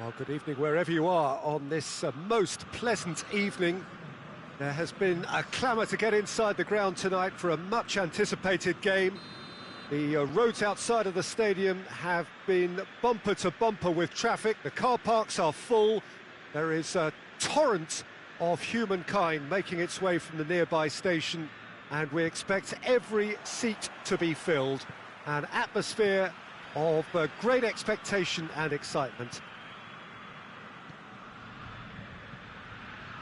Well, good evening wherever you are on this most pleasant evening. There has been a clamour to get inside the ground tonight for a much-anticipated game. The roads outside of the stadium have been bumper to bumper with traffic. The car parks are full. There is a torrent of humankind making its way from the nearby station, and we expect every seat to be filled. An atmosphere of great expectation and excitement.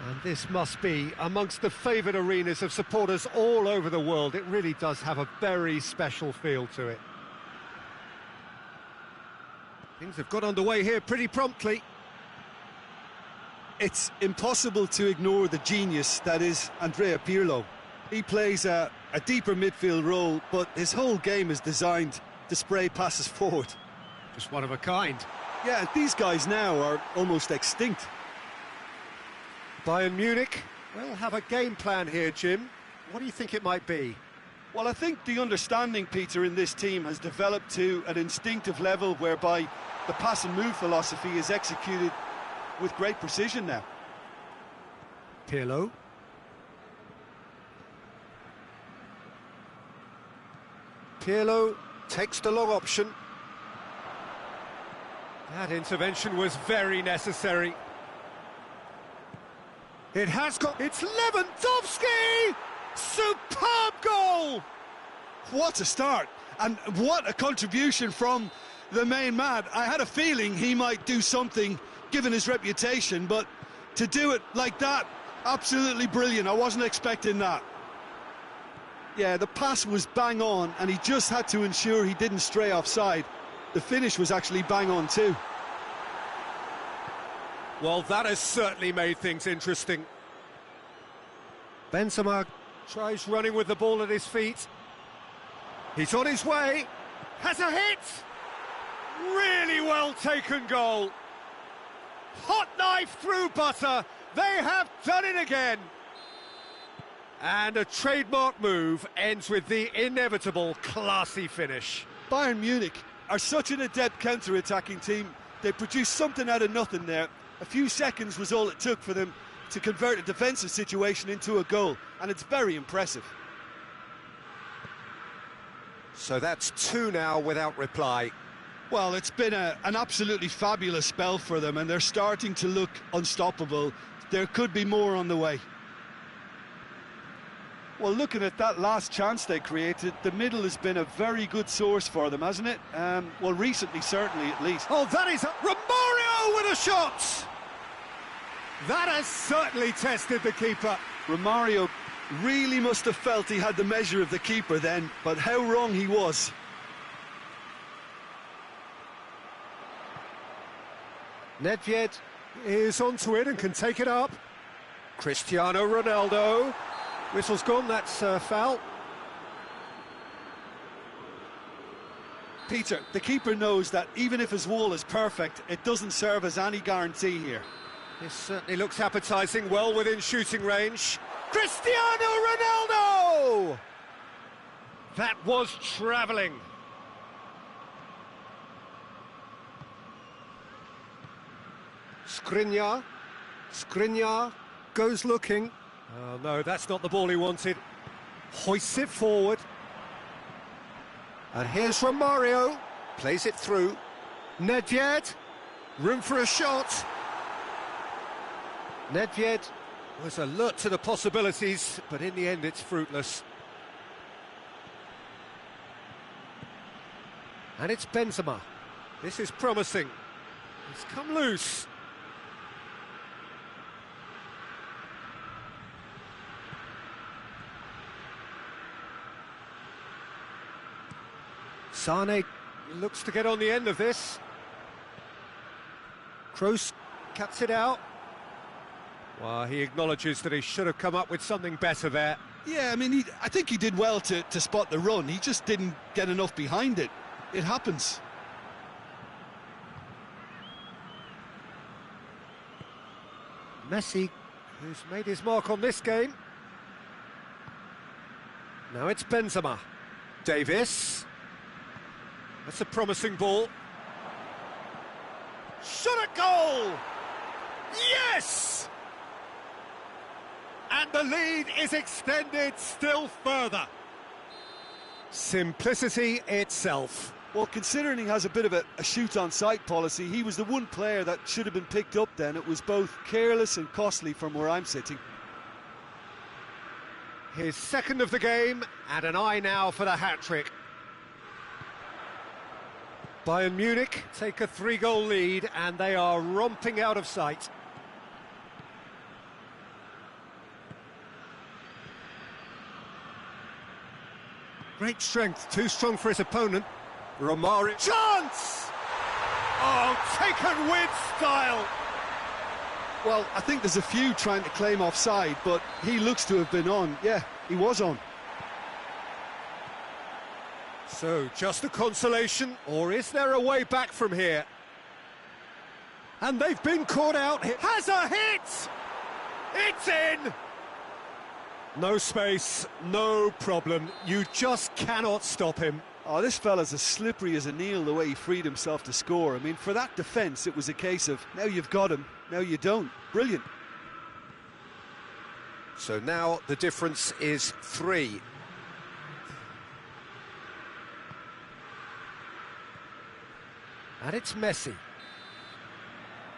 And this must be amongst the favoured arenas of supporters all over the world. It really does have a very special feel to it. Things have got underway here pretty promptly. It's impossible to ignore the genius that is Andrea Pirlo. He plays a deeper midfield role, but his whole game is designed to spray passes forward. Just one of a kind. Yeah, these guys now are almost extinct. Bayern Munich will have a game plan here, Jim. What do you think it might be? Well, I think the understanding, Peter, in this team has developed to an instinctive level whereby the pass and move philosophy is executed with great precision now. Pirlo. Pirlo takes the long option. That intervention was very necessary. It has got... It's Lewandowski! Superb goal! What a start, and what a contribution from the main man. I had a feeling he might do something, given his reputation, but to do it like that, absolutely brilliant. I wasn't expecting that. Yeah, the pass was bang on, and he just had to ensure he didn't stray offside. The finish was actually bang on too. Well, that has certainly made things interesting. Benzema tries running with the ball at his feet. He's on his way. Has a hit! Really well taken goal. Hot knife through butter. They have done it again. And a trademark move ends with the inevitable classy finish. Bayern Munich are such an adept counter-attacking team. They produced something out of nothing there. A few seconds was all it took for them to convert a defensive situation into a goal, and it's very impressive. So that's two now without reply. Well, it's been an absolutely fabulous spell for them, and they're starting to look unstoppable. There could be more on the way. Well, looking at that last chance they created, the middle has been a very good source for them, hasn't it? Well, recently, certainly, at least. Oh, that is... Romario with a shot! That has certainly tested the keeper. Romario really must have felt he had the measure of the keeper then, but how wrong he was. Nedved is onto it and can take it up. Cristiano Ronaldo. Whistle's gone, that's foul. Peter, the keeper knows that even if his wall is perfect, it doesn't serve as any guarantee here. This certainly looks appetising, well within shooting range. Cristiano Ronaldo! That was travelling. Skriniar goes looking. Oh no, that's not the ball he wanted. Hoists it forward. And here's Romario. Plays it through. Nedved. Room for a shot. Nedved was alert to the possibilities, but in the end it's fruitless. And it's Benzema. This is promising. He's come loose. Sane looks to get on the end of this. Kroos cuts it out. Well, he acknowledges that he should have come up with something better there. Yeah, I mean, I think he did well to spot the run. He just didn't get enough behind it. It happens. Messi, who's made his mark on this game. Now it's Benzema. Davis. That's a promising ball. Shot at goal! Yes! And the lead is extended still further. Simplicity itself. Well, considering he has a bit of a shoot-on-sight policy, he was the one player that should have been picked up then. It was both careless and costly from where I'm sitting. His second of the game, and an eye now for the hat-trick. Bayern Munich take a 3-goal lead, and they are romping out of sight. Great strength, too strong for his opponent. Romario. Chance! Oh, taken with style. Well, I think there's a few trying to claim offside, but he looks to have been on. Yeah, he was on. So, just a consolation, or is there a way back from here? And they've been caught out. Has a hit! It's in! No space, no problem. You just cannot stop him. Oh, this fella's as slippery as a Neil, the way he freed himself to score. I mean, for that defence, it was a case of, now you've got him, now you don't. Brilliant. So now the difference is 3. And it's Messi.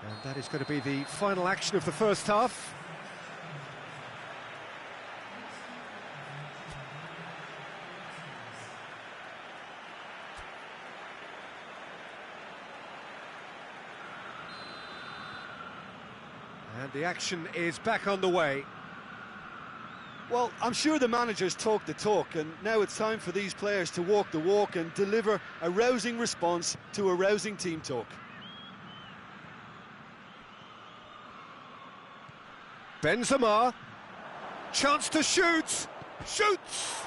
And that is going to be the final action of the first half. And the action is back on the way. Well, I'm sure the managers talk the talk, and now it's time for these players to walk the walk and deliver a rousing response to a rousing team talk. Benzema, chance to shoot, shoots!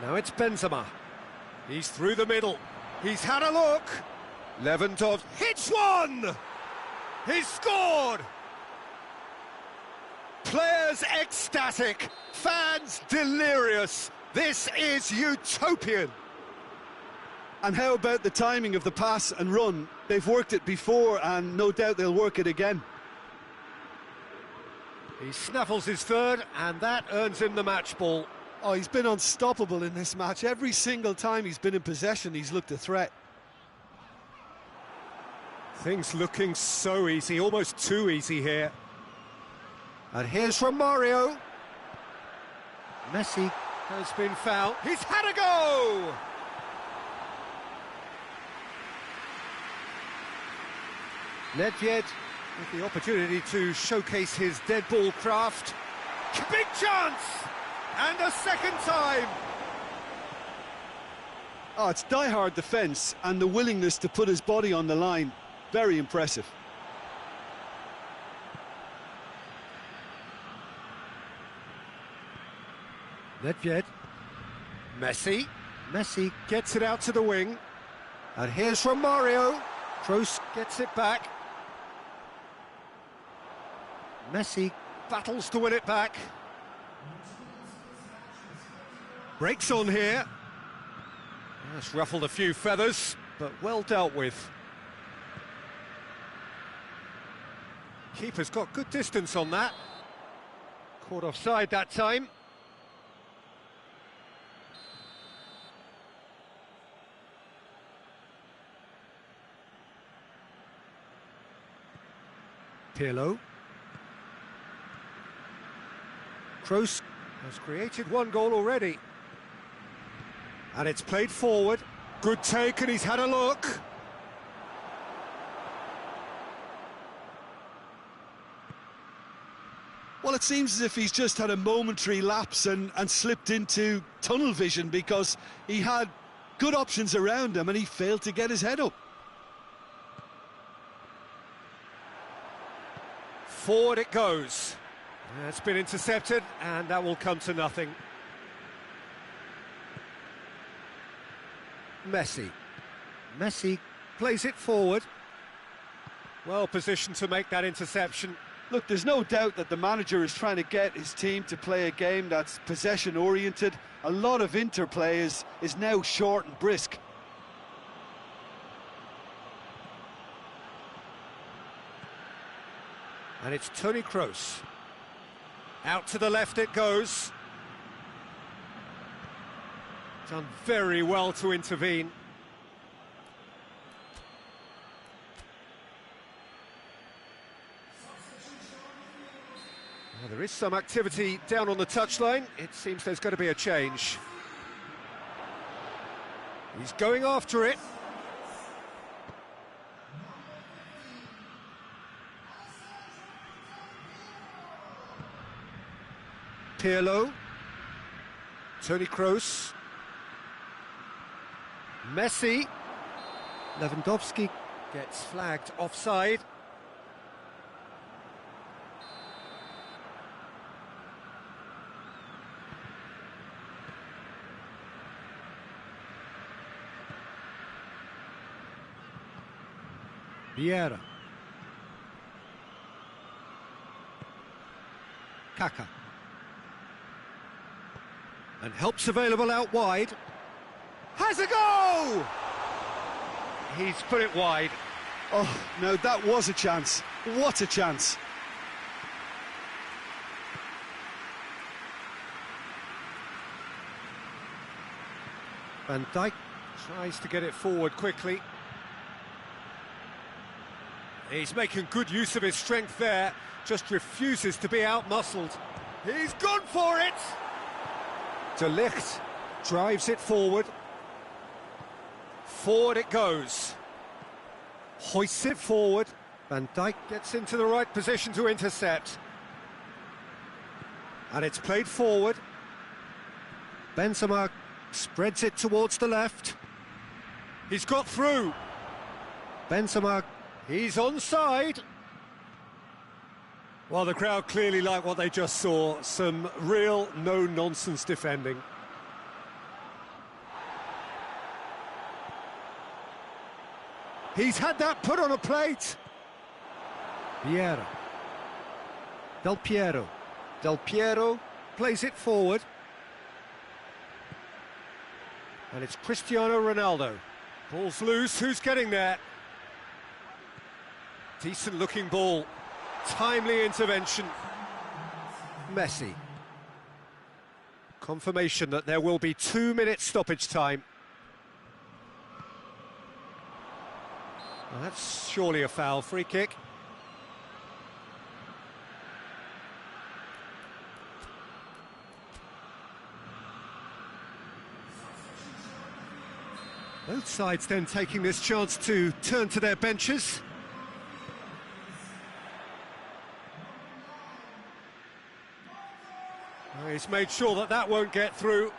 Now it's Benzema. He's through the middle. He's had a look. Lewandowski hits one! He's scored! Players ecstatic, fans delirious. This is utopian. And how about the timing of the pass and run? They've worked it before, and no doubt they'll work it again. He snaffles his third, and that earns him the match ball. Oh, he's been unstoppable in this match. Every single time he's been in possession, he's looked a threat. Things looking so easy, almost too easy here. And here's Romario. Messi has been fouled. He's had a go! Nedved with the opportunity to showcase his dead ball craft. Big chance! And a second time! Oh, it's die-hard defence and the willingness to put his body on the line. Very impressive. Nedved. Messi. Messi gets it out to the wing. And here's Romario. Kroos gets it back. Messi battles to win it back. Breaks on here. That's ruffled a few feathers, but well dealt with. Keeper's got good distance on that. Caught offside that time. Pirlo. Kroos has created one goal already. And it's played forward. Good take, and he's had a look. Well, it seems as if he's just had a momentary lapse and slipped into tunnel vision, because he had good options around him and he failed to get his head up. Forward it goes. It's been intercepted, and that will come to nothing. Messi. Messi plays it forward. Well positioned to make that interception. Look, there's no doubt that the manager is trying to get his team to play a game that's possession-oriented. A lot of interplay is now short and brisk. And it's Toni Kroos. Out to the left it goes. Done very well to intervene. Well, there is some activity down on the touchline. It seems there's going to be a change. He's going after it. Pirlo. Toni Kroos. Messi. Lewandowski gets flagged offside. Vieira. Kaka. And help's available out wide. Has a go! He's put it wide. Oh, no, that was a chance. What a chance. Van Dijk tries to get it forward quickly. He's making good use of his strength there, just refuses to be out-muscled. He's gone for it! De Ligt drives it forward. Forward it goes. Hoists it forward. Van Dijk gets into the right position to intercept. And it's played forward. Benzema spreads it towards the left. He's got through. Benzema, he's onside. Well, the crowd clearly like what they just saw. Some real no-nonsense defending. He's had that put on a plate. Vieira. Del Piero. Del Piero plays it forward. And it's Cristiano Ronaldo. Ball's loose, who's getting there? Decent looking ball. Timely intervention. Messi. Confirmation that there will be 2 minutes stoppage time. Well, that's surely a foul. Free kick. Both sides then taking this chance to turn to their benches. Well, he's made sure that that won't get through.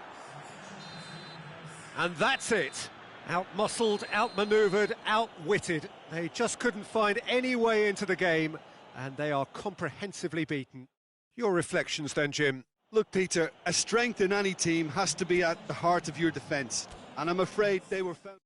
And that's it. Out-muscled, out-manoeuvred, outwitted. They just couldn't find any way into the game, and they are comprehensively beaten. Your reflections then, Jim? Look, Peter, a strength in any team has to be at the heart of your defence, and I'm afraid they were found...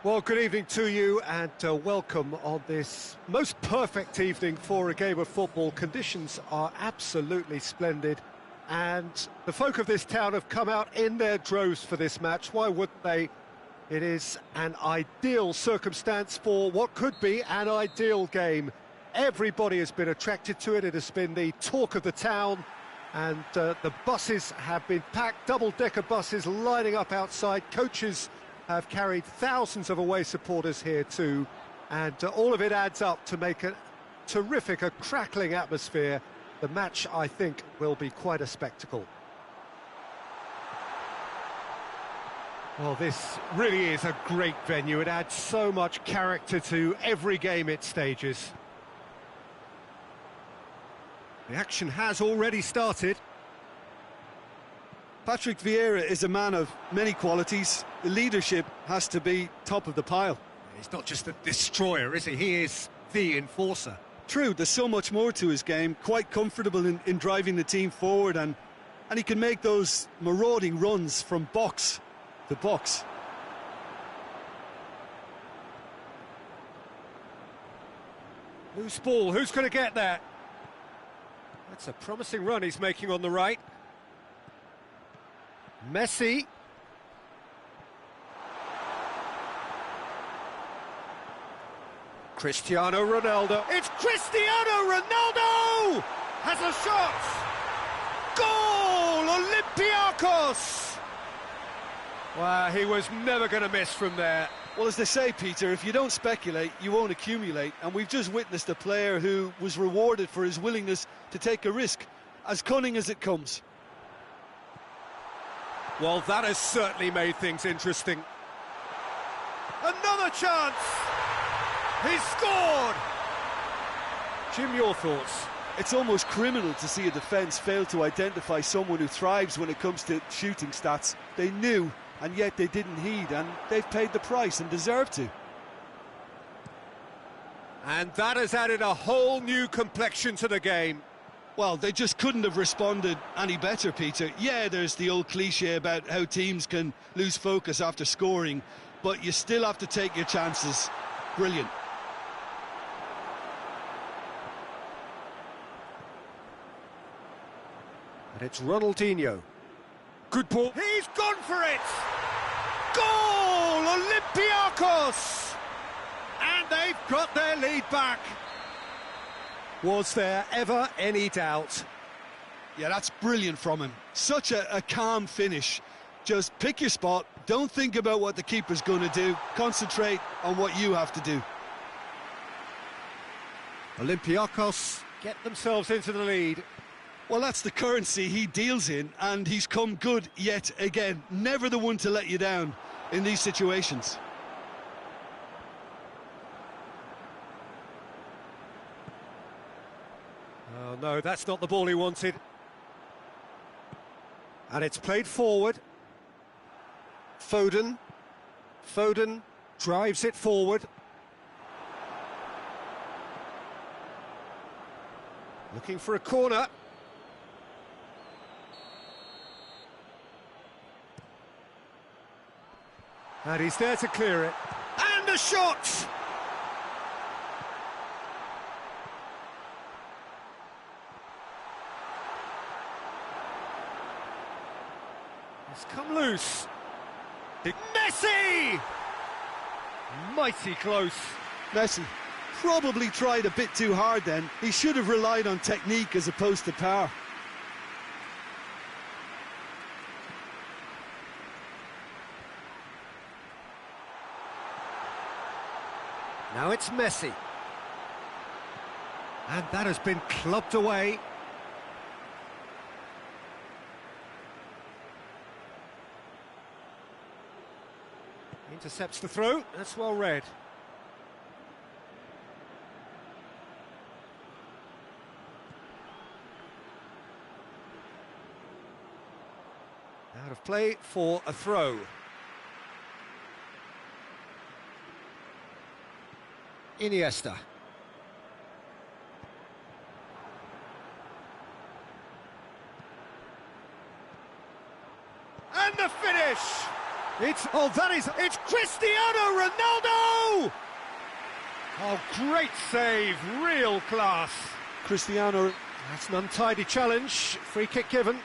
Well, good evening to you and welcome on this most perfect evening for a game of football. Conditions are absolutely splendid and the folk of this town have come out in their droves for this match. Why wouldn't they? It is an ideal circumstance for what could be an ideal game. Everybody has been attracted to it. It has been the talk of the town and the buses have been packed, double-decker buses lining up outside. Coaches have carried thousands of away supporters here too, and all of it adds up to make a terrific, a crackling atmosphere. The match, I think, will be quite a spectacle. Well, this really is a great venue. It adds so much character to every game it stages. The action has already started. Patrick Vieira is a man of many qualities. The leadership has to be top of the pile. He's not just a destroyer, is he? He is the enforcer. True, there's so much more to his game. Quite comfortable in driving the team forward, and he can make those marauding runs from box to box. Loose ball, who's going to get there? That's a promising run he's making on the right. Messi. Cristiano Ronaldo. It's Cristiano Ronaldo! Has a shot! Goal! Olympiacos! Wow, he was never going to miss from there. Well, as they say, Peter, if you don't speculate, you won't accumulate. And we've just witnessed a player who was rewarded for his willingness to take a risk, as cunning as it comes. Well, that has certainly made things interesting. Another chance! He's scored! Jim, your thoughts? It's almost criminal to see a defence fail to identify someone who thrives when it comes to shooting stats. They knew, and yet they didn't heed, and they've paid the price and deserve to. And that has added a whole new complexion to the game. Well, they just couldn't have responded any better, Peter. Yeah, there's the old cliche about how teams can lose focus after scoring, but you still have to take your chances. Brilliant. And it's Ronaldinho. Good ball. He's gone for it! Goal! Olympiacos! And they've got their lead back. Was there ever any doubt? Yeah, that's brilliant from him. Such a calm finish. Just pick your spot, don't think about what the keeper's going to do, concentrate on what you have to do. Olympiacos get themselves into the lead. Well, that's the currency he deals in, and he's come good yet again. Never the one to let you down in these situations. Oh no, that's not the ball he wanted. And it's played forward. Foden drives it forward. Looking for a corner. And he's there to clear it. And a shot! It's come loose. Messi! Mighty close. Messi probably tried a bit too hard then. He should have relied on technique as opposed to power. Now it's Messi. And that has been clubbed away. Intercepts the throw. That's well read. Out of play for a throw. Iniesta. And the finish! It's Cristiano Ronaldo! Oh, great save, real class. Cristiano. That's an untidy challenge, free kick given.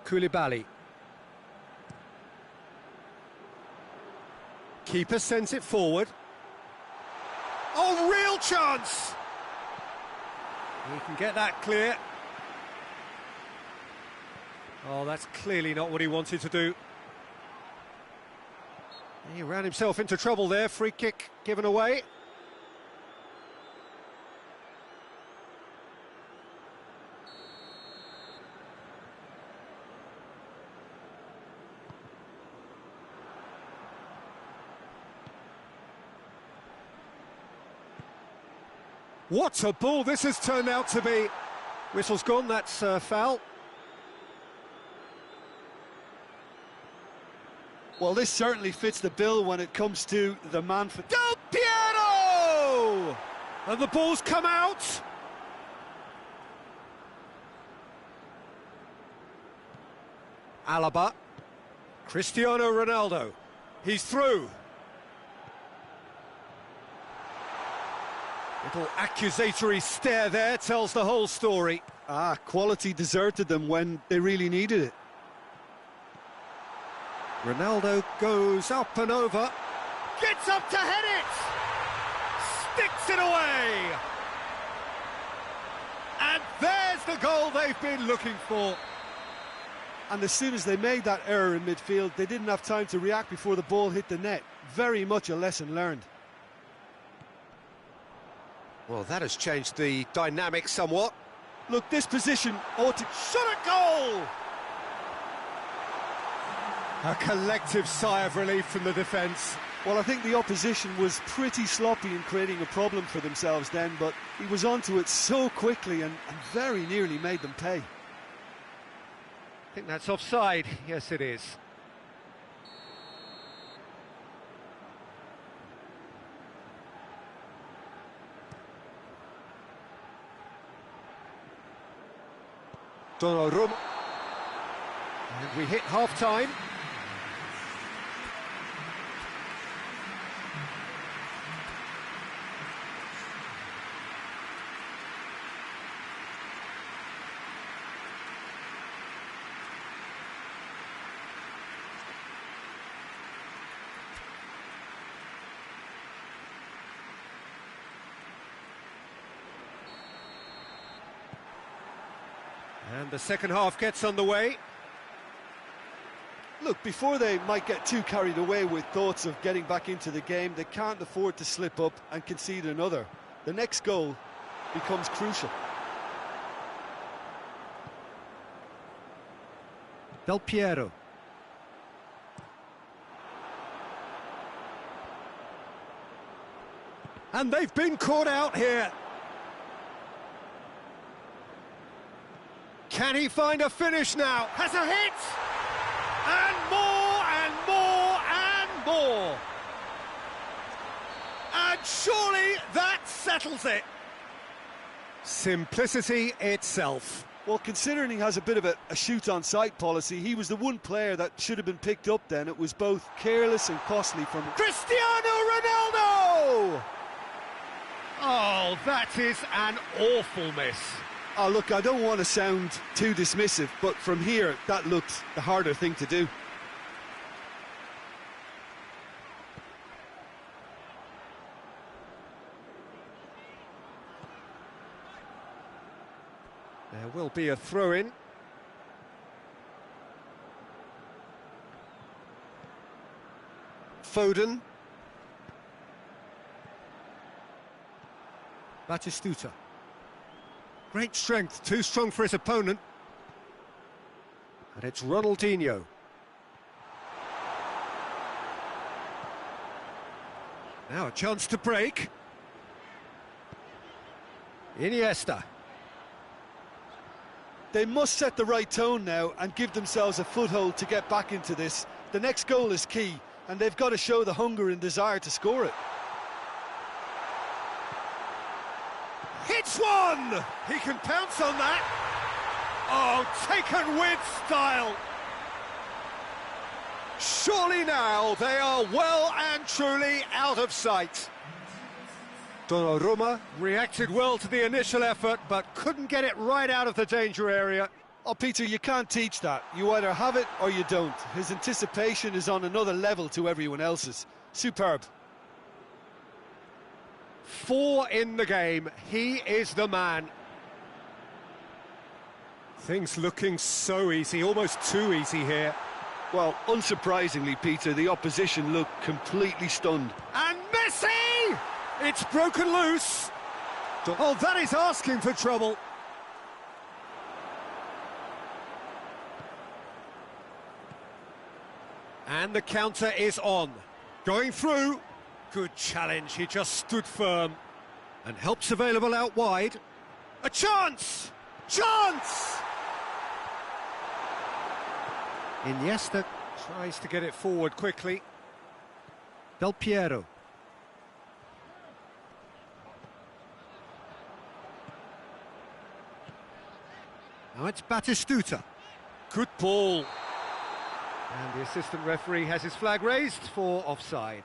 Koulibaly. Keeper sends it forward. Oh, real chance! He can get that clear. Oh, that's clearly not what he wanted to do. He ran himself into trouble there, free kick given away. What a ball this has turned out to be. Whistle's gone, that's foul. Well, this certainly fits the bill when it comes to the man for... Del Piero! And the ball's come out. Alaba. Cristiano Ronaldo. He's through. Little accusatory stare there tells the whole story. Quality deserted them when they really needed it. Ronaldo goes up and over, gets up to head it, sticks it away. And there's the goal they've been looking for. And as soon as they made that error in midfield, they didn't have time to react before the ball hit the net. Very much a lesson learned. Well, that has changed the dynamic somewhat. Look, this position ought to... Shot a goal! A collective sigh of relief from the defence. Well, I think the opposition was pretty sloppy in creating a problem for themselves then, but he was onto it so quickly and very nearly made them pay. I think that's offside. Yes, it is. Donnarumma. And we hit half-time. And the second half gets underway. Look, before they might get too carried away with thoughts of getting back into the game, they can't afford to slip up and concede another. The next goal becomes crucial. Del Piero. And they've been caught out here. Can he find a finish now? Has a hit! And more, and more, and more! And surely that settles it! Simplicity itself. Well, considering he has a bit of a shoot-on-sight policy, he was the one player that should have been picked up then. It was both careless and costly from... Cristiano Ronaldo! Oh, that is an awful miss. Oh, look, I don't want to sound too dismissive, but from here, that looked the harder thing to do. There will be a throw-in. Foden. Batistuta. Great strength, too strong for his opponent. And it's Ronaldinho. Now a chance to break. Iniesta. They must set the right tone now and give themselves a foothold to get back into this. The next goal is key, and they've got to show the hunger and desire to score it. on! He can pounce on that. Oh, taken with style. Surely now they are well and truly out of sight. Donnarumma reacted well to the initial effort, but couldn't get it right out of the danger area. Oh, Peter, you can't teach that. You either have it or you don't. His anticipation is on another level to everyone else's. Superb. 4 in the game. He is the man. Things looking so easy, almost too easy here. Well, unsurprisingly, Peter, the opposition looked completely stunned. And Messi! It's broken loose. Oh, that is asking for trouble. And the counter is on. Going through. Good challenge, he just stood firm. And help's available out wide. A chance! Chance! Iniesta tries to get it forward quickly. Del Piero. Now it's Batistuta. Good ball. And the assistant referee has his flag raised for offside.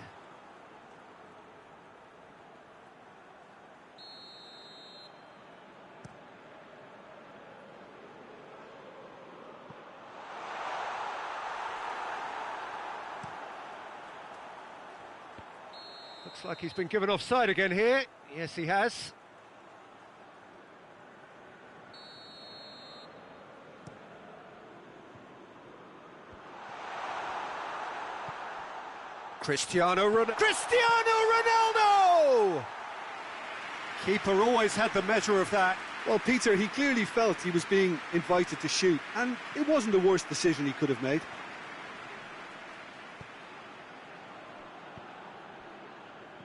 Looks like he's been given offside again here. Yes, he has. Cristiano Ronaldo! Keeper always had the measure of that. Well, Peter, he clearly felt he was being invited to shoot, and it wasn't the worst decision he could have made.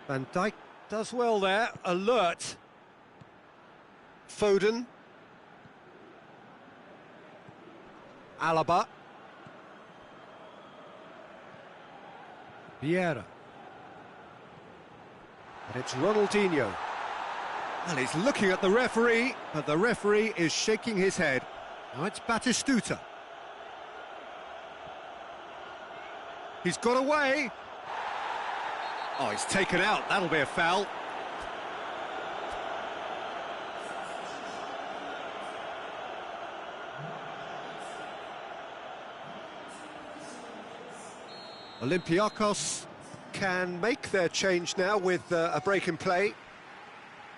Van Dijk does well there, alert. Foden. Alaba. Vieira. And it's Ronaldinho. And he's looking at the referee, but the referee is shaking his head. Now it's Batistuta. He's got away. Oh, he's taken out. That'll be a foul. Olympiacos can make their change now with a break in play.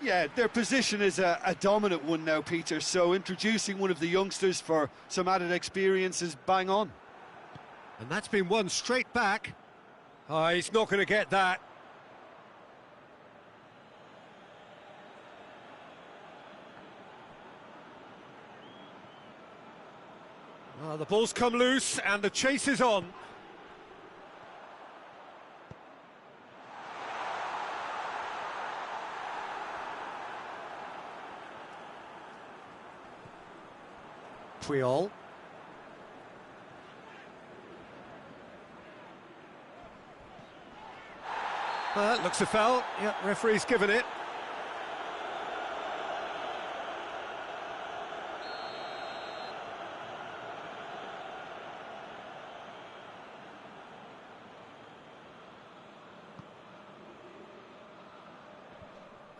Yeah, their position is a dominant one now, Peter, so introducing one of the youngsters for some added experience is bang on. And that's been won straight back. Oh, he's not going to get that. Oh, the ball's come loose and the chase is on. Puyol. That looks a foul. Yep, referee's given it.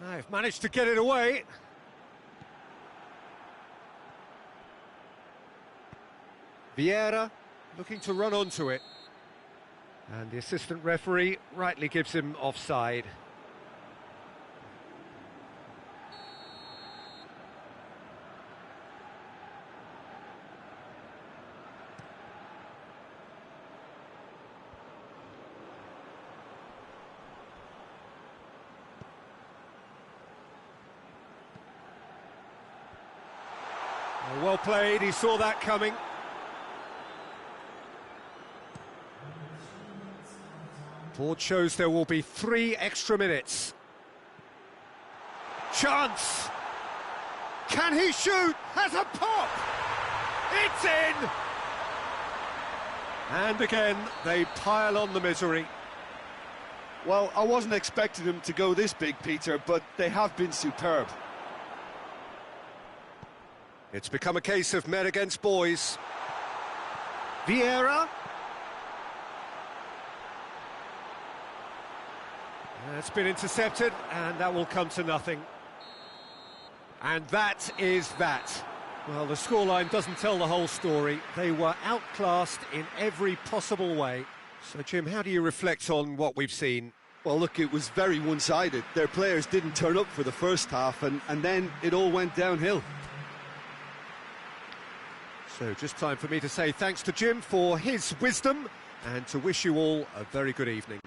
They've managed to get it away. Vieira looking to run onto it. And the assistant referee rightly gives him offside. Well played, he saw that coming. Board shows there will be 3 extra minutes. Chance! Can he shoot? Has a pop! It's in! And again, they pile on the misery. Well, I wasn't expecting them to go this big, Peter, but they have been superb. It's become a case of men against boys. Vieira. It's been intercepted, and that will come to nothing. And that is that. Well, the scoreline doesn't tell the whole story. They were outclassed in every possible way. So, Jim, how do you reflect on what we've seen? Well, look, it was very one-sided. Their players didn't turn up for the first half, and then it all went downhill. So, just time for me to say thanks to Jim for his wisdom, and to wish you all a very good evening.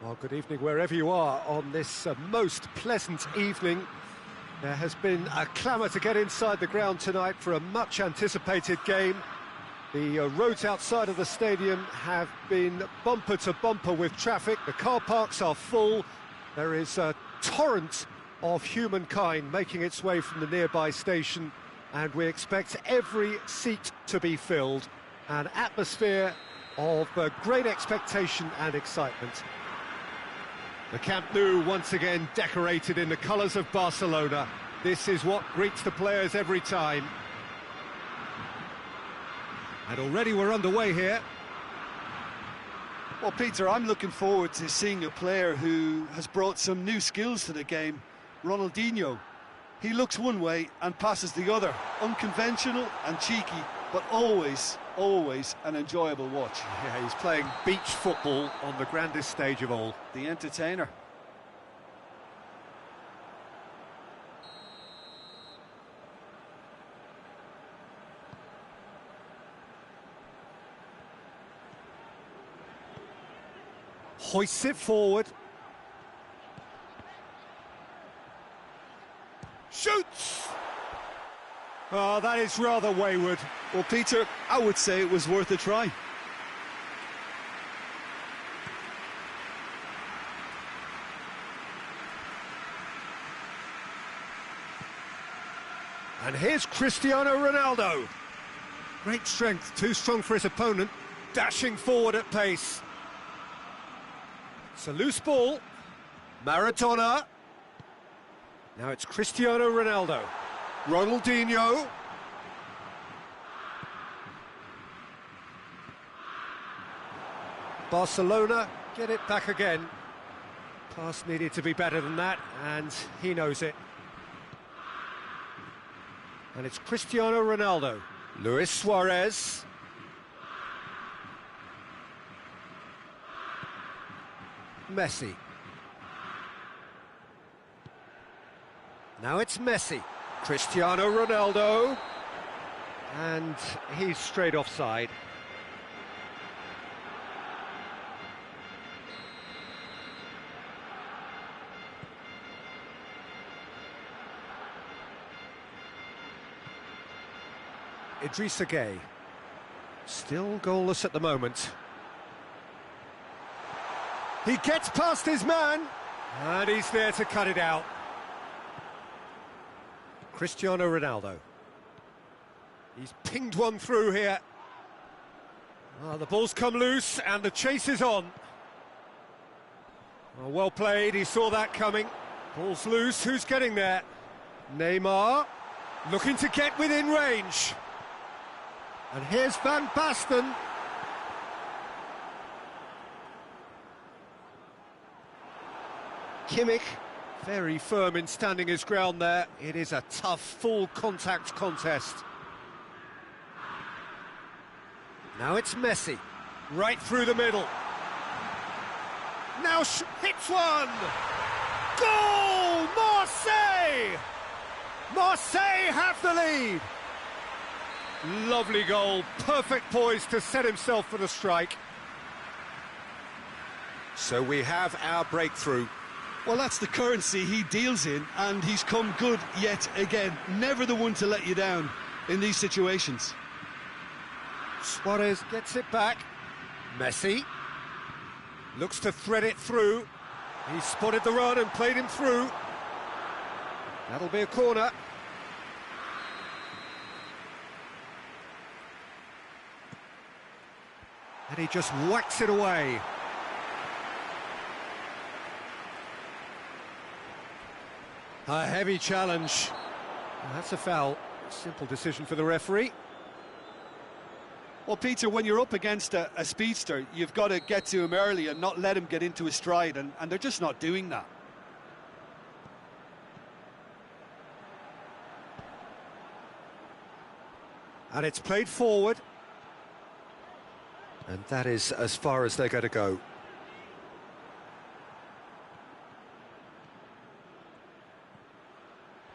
Well, good evening wherever you are on this most pleasant evening. There has been a clamour to get inside the ground tonight for a much anticipated game. The roads outside of the stadium have been bumper to bumper with traffic. The car parks are full. There is a torrent of humankind making its way from the nearby station, and we expect every seat to be filled. An atmosphere of great expectation and excitement. The Camp Nou once again decorated in the colours of Barcelona. This is what greets the players every time. And already we're underway here. Well, Peter, I'm looking forward to seeing a player who has brought some new skills to the game, Ronaldinho. He looks one way and passes the other. Unconventional and cheeky, but always an enjoyable watch. Yeah, he's playing beach football on the grandest stage of all. The entertainer. Hoists it forward. Shoots! Oh, that is rather wayward. Well, Peter, I would say it was worth a try. And here's Cristiano Ronaldo. Great strength, too strong for his opponent, dashing forward at pace. It's a loose ball. Maradona. Now it's Cristiano Ronaldo. Ronaldinho. Barcelona get it back again. Pass needed to be better than that, and he knows it. And it's Cristiano Ronaldo. Luis Suarez. Messi. Now it's Messi. Cristiano Ronaldo. And he's straight offside. Idrissa Gueye. Still goalless at the moment. He gets past his man, and he's there to cut it out. Cristiano Ronaldo. He's pinged one through here. Oh, the ball's come loose, and the chase is on. Oh, well played, he saw that coming. Ball's loose, who's getting there? Neymar, looking to get within range. And here's Van Basten. Kimmich, very firm in standing his ground there. It is a tough, full-contact contest. Now it's Messi, right through the middle. Now hits one! Goal! Marseille! Marseille have the lead! Lovely goal, perfect poise to set himself for the strike. So we have our breakthrough. Well, that's the currency he deals in, and he's come good yet again. Never the one to let you down in these situations. Suarez gets it back. Messi looks to thread it through. He spotted the run and played him through. That'll be a corner. And he just whacks it away. A heavy challenge. Well, that's a foul. Simple decision for the referee. Well, Peter, when you're up against a speedster, you've got to get to him early and not let him get into his stride, and they're just not doing that. And it's played forward. And that is as far as they're going to go.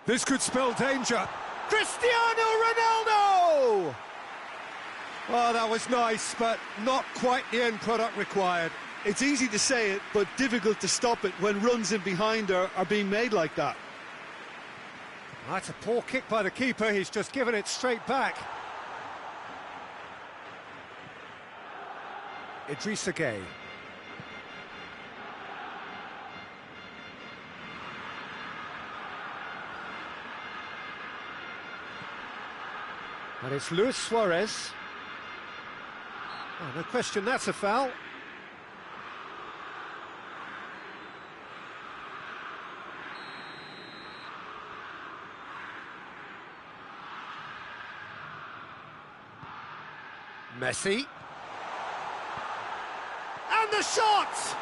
This could spell danger. Cristiano Ronaldo! Oh, that was nice, but not quite the end product required. It's easy to say it, but difficult to stop it when runs in behind are being made like that. That's a poor kick by the keeper, he's just given it straight back. Idrissa Gueye. And it's Luis Suarez. Oh, no question, that's a foul. Messi. And the shot!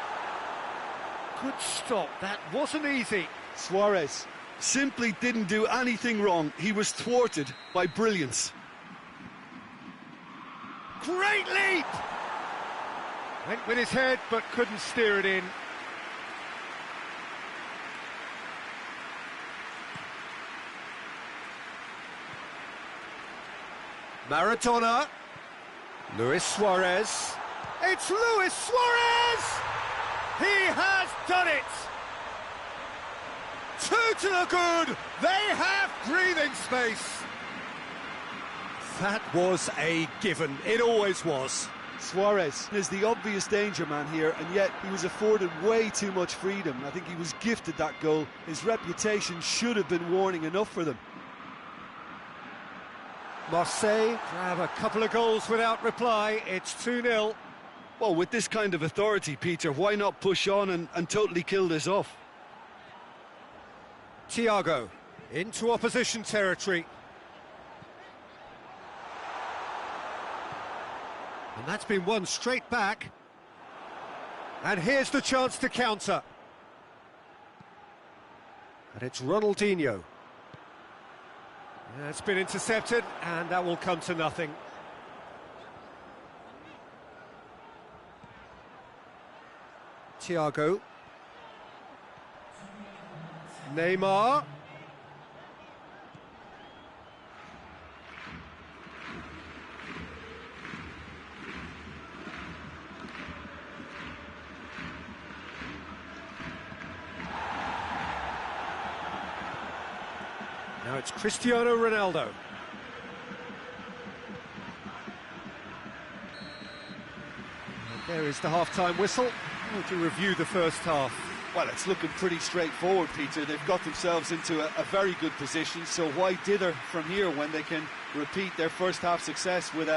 Good stop, that wasn't easy. Suarez simply didn't do anything wrong. He was thwarted by brilliance. Great leap! Went with his head, but couldn't steer it in. Maradona. Luis Suarez. It's Luis Suarez! He has done it! Two to the good! They have breathing space! That was a given. It always was. Suarez is the obvious danger man here, and yet he was afforded way too much freedom. I think he was gifted that goal. His reputation should have been warning enough for them. Marseille grab a couple of goals without reply. It's 2-0. Well, with this kind of authority, Peter, why not push on and totally kill this off? Thiago into opposition territory. And that's been won straight back. And here's the chance to counter. And it's Ronaldinho. It's been intercepted, and that will come to nothing. Thiago. Neymar. Now it's Cristiano Ronaldo. And there is the half-time whistle. To review the first half. Well, it's looking pretty straightforward, Peter. They've got themselves into a very good position, so why dither from here when they can repeat their first half success with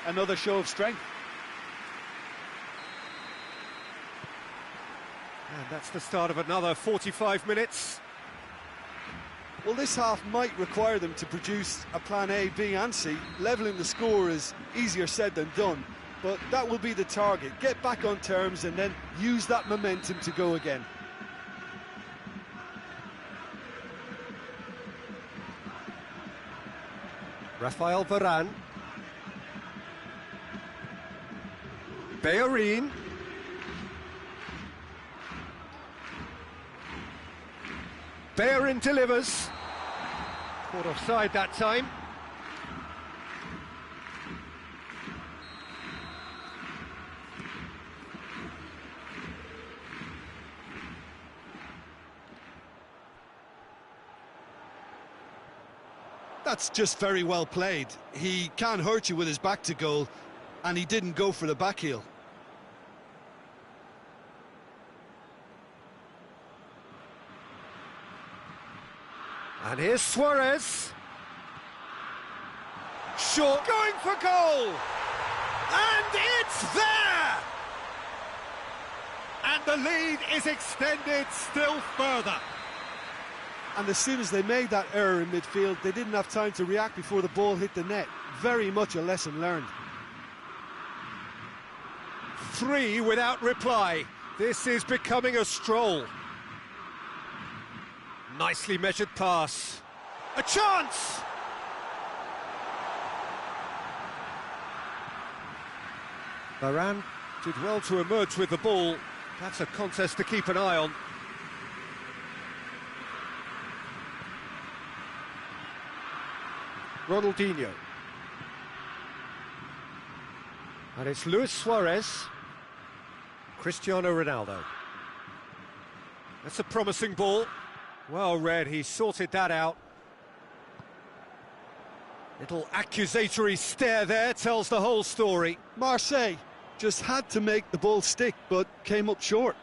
another show of strength? And that's the start of another 45 minutes. Well, this half might require them to produce a plan A, B and C. Levelling the score is easier said than done, but that will be the target. Get back on terms and then use that momentum to go again. Rafael Varane. Bellerin. Bellerin delivers. Caught offside that time. That's just very well played. He can hurt you with his back to goal, and he didn't go for the back heel. And here's Suarez. Short, going for goal! And it's there! And the lead is extended still further. And as soon as they made that error in midfield, they didn't have time to react before the ball hit the net. Very much a lesson learned. 3 without reply. This is becoming a stroll. Nicely measured pass. A chance! Varane did well to emerge with the ball. That's a contest to keep an eye on. Ronaldinho. And it's Luis Suarez. Cristiano Ronaldo. That's a promising ball. Well read, he sorted that out. Little accusatory stare there tells the whole story. Marseille just had to make the ball stick, but came up short.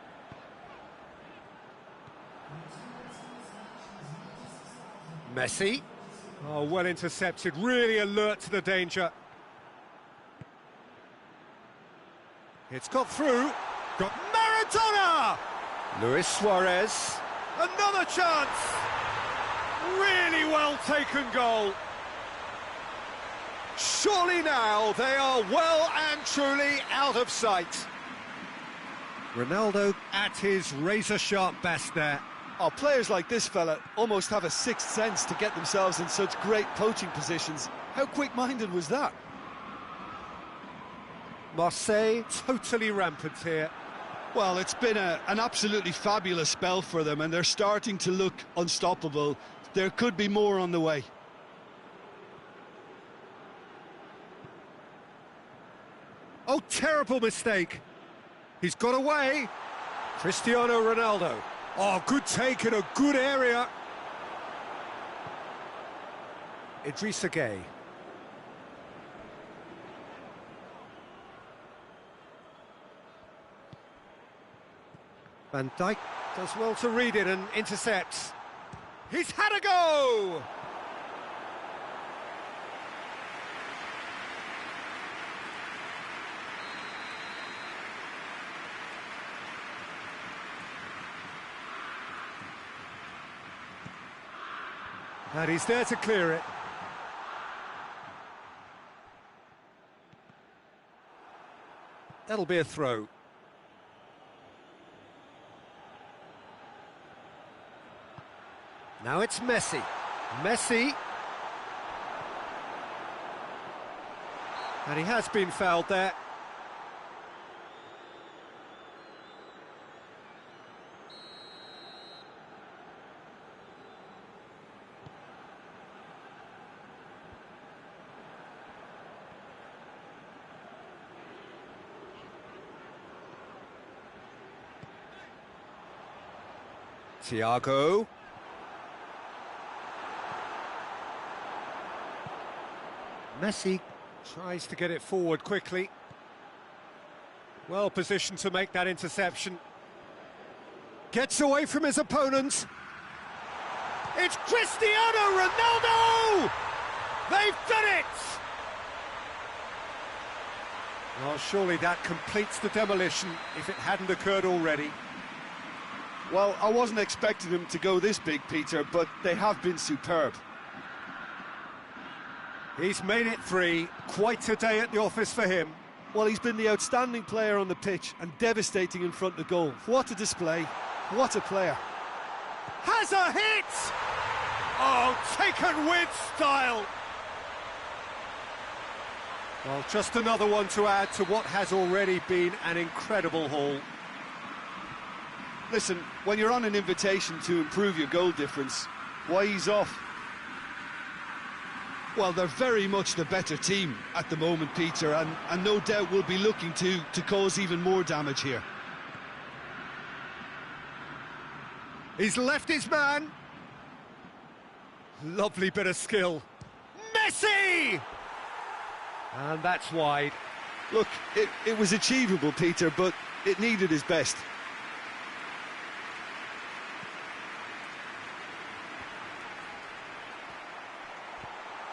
Messi. Oh, well intercepted, really alert to the danger. It's got through. Got Maradona! Luis Suarez. Another chance! Really well taken goal. Surely now they are well and truly out of sight. Ronaldo at his razor-sharp best there. Oh, players like this fella almost have a sixth sense to get themselves in such great poaching positions. How quick-minded was that? Marseille totally rampant here. Well, it's been an absolutely fabulous spell for them, and they're starting to look unstoppable. There could be more on the way. Oh, terrible mistake. He's got away. Cristiano Ronaldo. Oh, good take in a good area. Idrissa Gueye. Van Dijk does well to read it and intercepts. He's had a go! And he's there to clear it. That'll be a throw. Now it's Messi. Messi. And he has been fouled there. Thiago. Messi tries to get it forward quickly. Well positioned to make that interception. Gets away from his opponent. It's Cristiano Ronaldo! They've done it! Well, surely that completes the demolition if it hadn't occurred already. Well, I wasn't expecting them to go this big, Peter, but they have been superb. He's made it 3. Quite a day at the office for him. Well, he's been the outstanding player on the pitch and devastating in front of goal. What a display. What a player. Has a hit! Oh, taken with style. Well, just another one to add to what has already been an incredible haul. Listen, when you're on an invitation to improve your goal difference, why ease off? Well, they're very much the better team at the moment, Peter, and no doubt will be looking to cause even more damage here. He's left his man. Lovely bit of skill. Messi! And that's wide. Look, it was achievable, Peter, but it needed his best.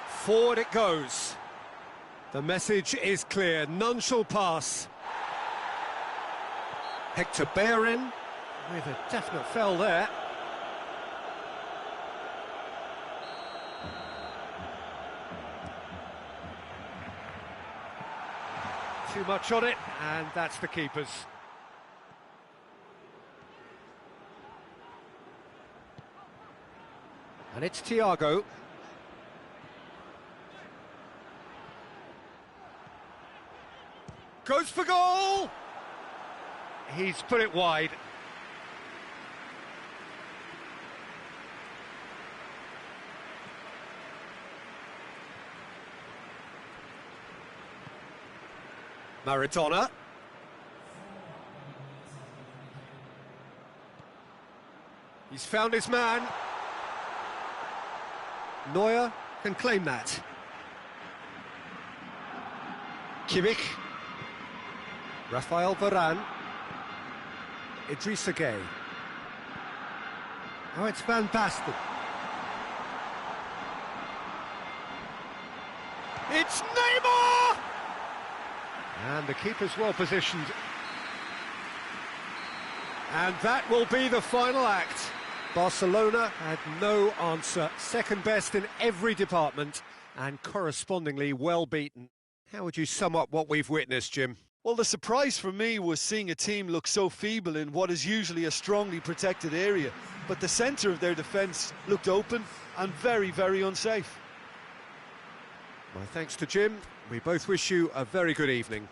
Forward it goes. The message is clear. None shall pass. Hector Bellerin with a definite foul there. Too much on it, and that's the keeper's. And it's Thiago. Goes for goal! He's put it wide. Maradona. He's found his man. Neuer can claim that. Kimmich. Rafael Varane. Idrissa Gueye. Oh, it's Van Basten. It's Neymar! And the keeper's well positioned. And that will be the final act. Barcelona had no answer. Second best in every department and correspondingly well beaten. How would you sum up what we've witnessed, Jim? Well, the surprise for me was seeing a team look so feeble in what is usually a strongly protected area. But the centre of their defence looked open and very, very unsafe. My thanks to Jim. We both wish you a very good evening.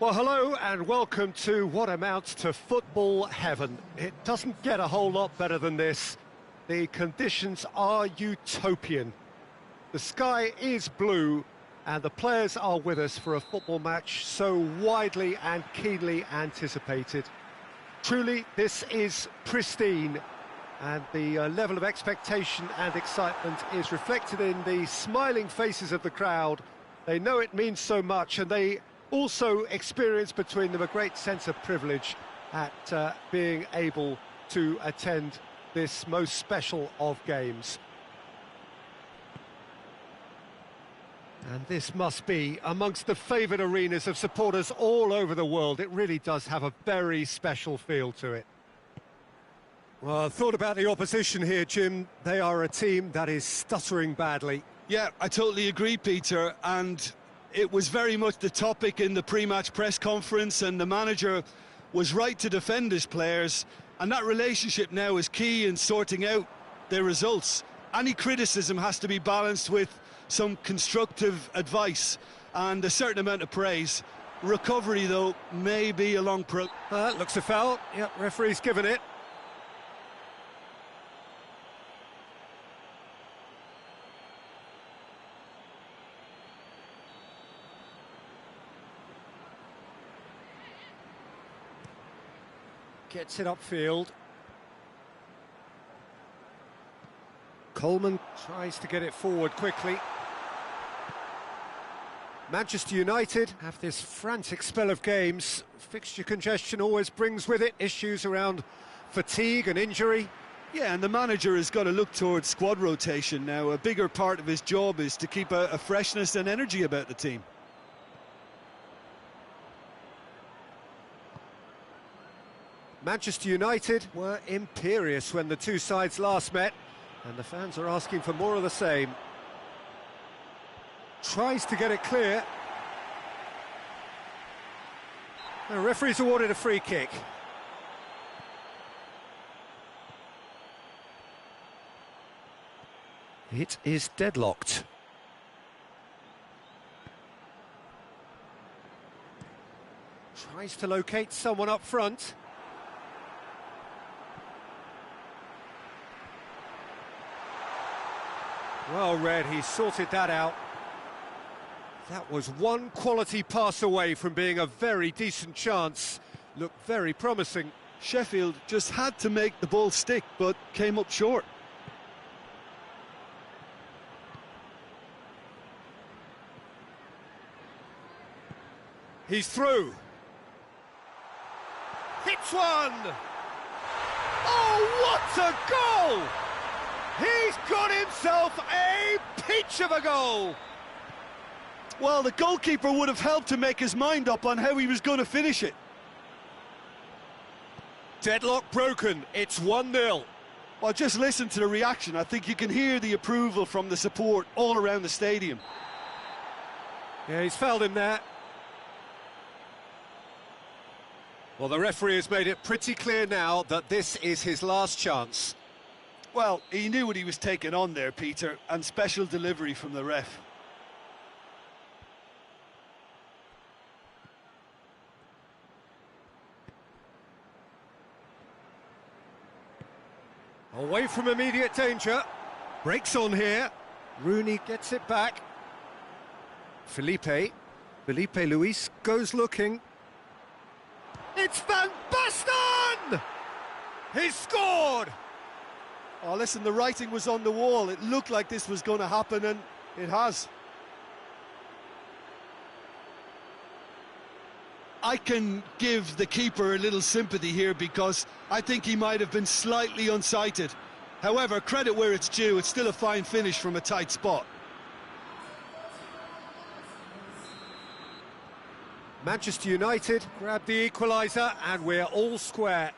Well, hello and welcome to what amounts to football heaven. It doesn't get a whole lot better than this. The conditions are utopian. The sky is blue and the players are with us for a football match so widely and keenly anticipated. Truly, this is pristine, and the level of expectation and excitement is reflected in the smiling faces of the crowd They know it means so much, and they also experience between them a great sense of privilege at being able to attend this most special of games. And this must be amongst the favoured arenas of supporters all over the world. It really does have a very special feel to it. Well, I thought about the opposition here, Jim. They are a team that is stuttering badly. Yeah, I totally agree, Peter, and it was very much the topic in the pre-match press conference, and the manager was right to defend his players, and that relationship now is key in sorting out their results. Any criticism has to be balanced with some constructive advice and a certain amount of praise. Recovery, though, may be a long looks a foul. Yep, referee's given it. Gets it upfield. Coleman tries to get it forward quickly. Manchester United have this frantic spell of games. Fixture congestion always brings with it issues around fatigue and injury. Yeah, and the manager has got to look towards squad rotation now. A bigger part of his job is to keep a freshness and energy about the team. Manchester United were imperious when the two sides last met, and the fans are asking for more of the same. Tries to get it clear. The referee's awarded a free kick. It is deadlocked. Tries to locate someone up front. Well read, he sorted that out. That was one quality pass away from being a very decent chance. Looked very promising. Sheffield just had to make the ball stick, but came up short. He's through. Hits one! Oh, what a goal! He's got himself a peach of a goal! Well, the goalkeeper would have helped to make his mind up on how he was going to finish it. Deadlock broken, it's 1-0. Well, just listen to the reaction. I think you can hear the approval from the support all around the stadium. Yeah, he's fouled him there. Well, the referee has made it pretty clear now that this is his last chance. Well, he knew what he was taking on there, Peter, and special delivery from the ref. Away from immediate danger. Breaks on here. Rooney gets it back. Felipe Luis goes looking. It's Van Basten! He's scored! Oh, listen, the writing was on the wall. It looked like this was going to happen, and it has. I can give the keeper a little sympathy here because I think he might have been slightly unsighted. However, credit where it's due, it's still a fine finish from a tight spot. Manchester United grab the equaliser and we're all square.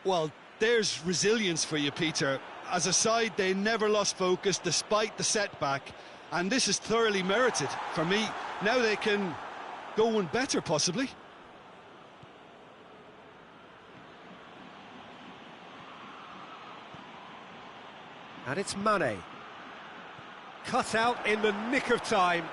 Well, there's resilience for you, Peter. As a side, they never lost focus despite the setback, and this is thoroughly merited for me. Now they can go one better, possibly. And it's Mane. Cut out in the nick of time.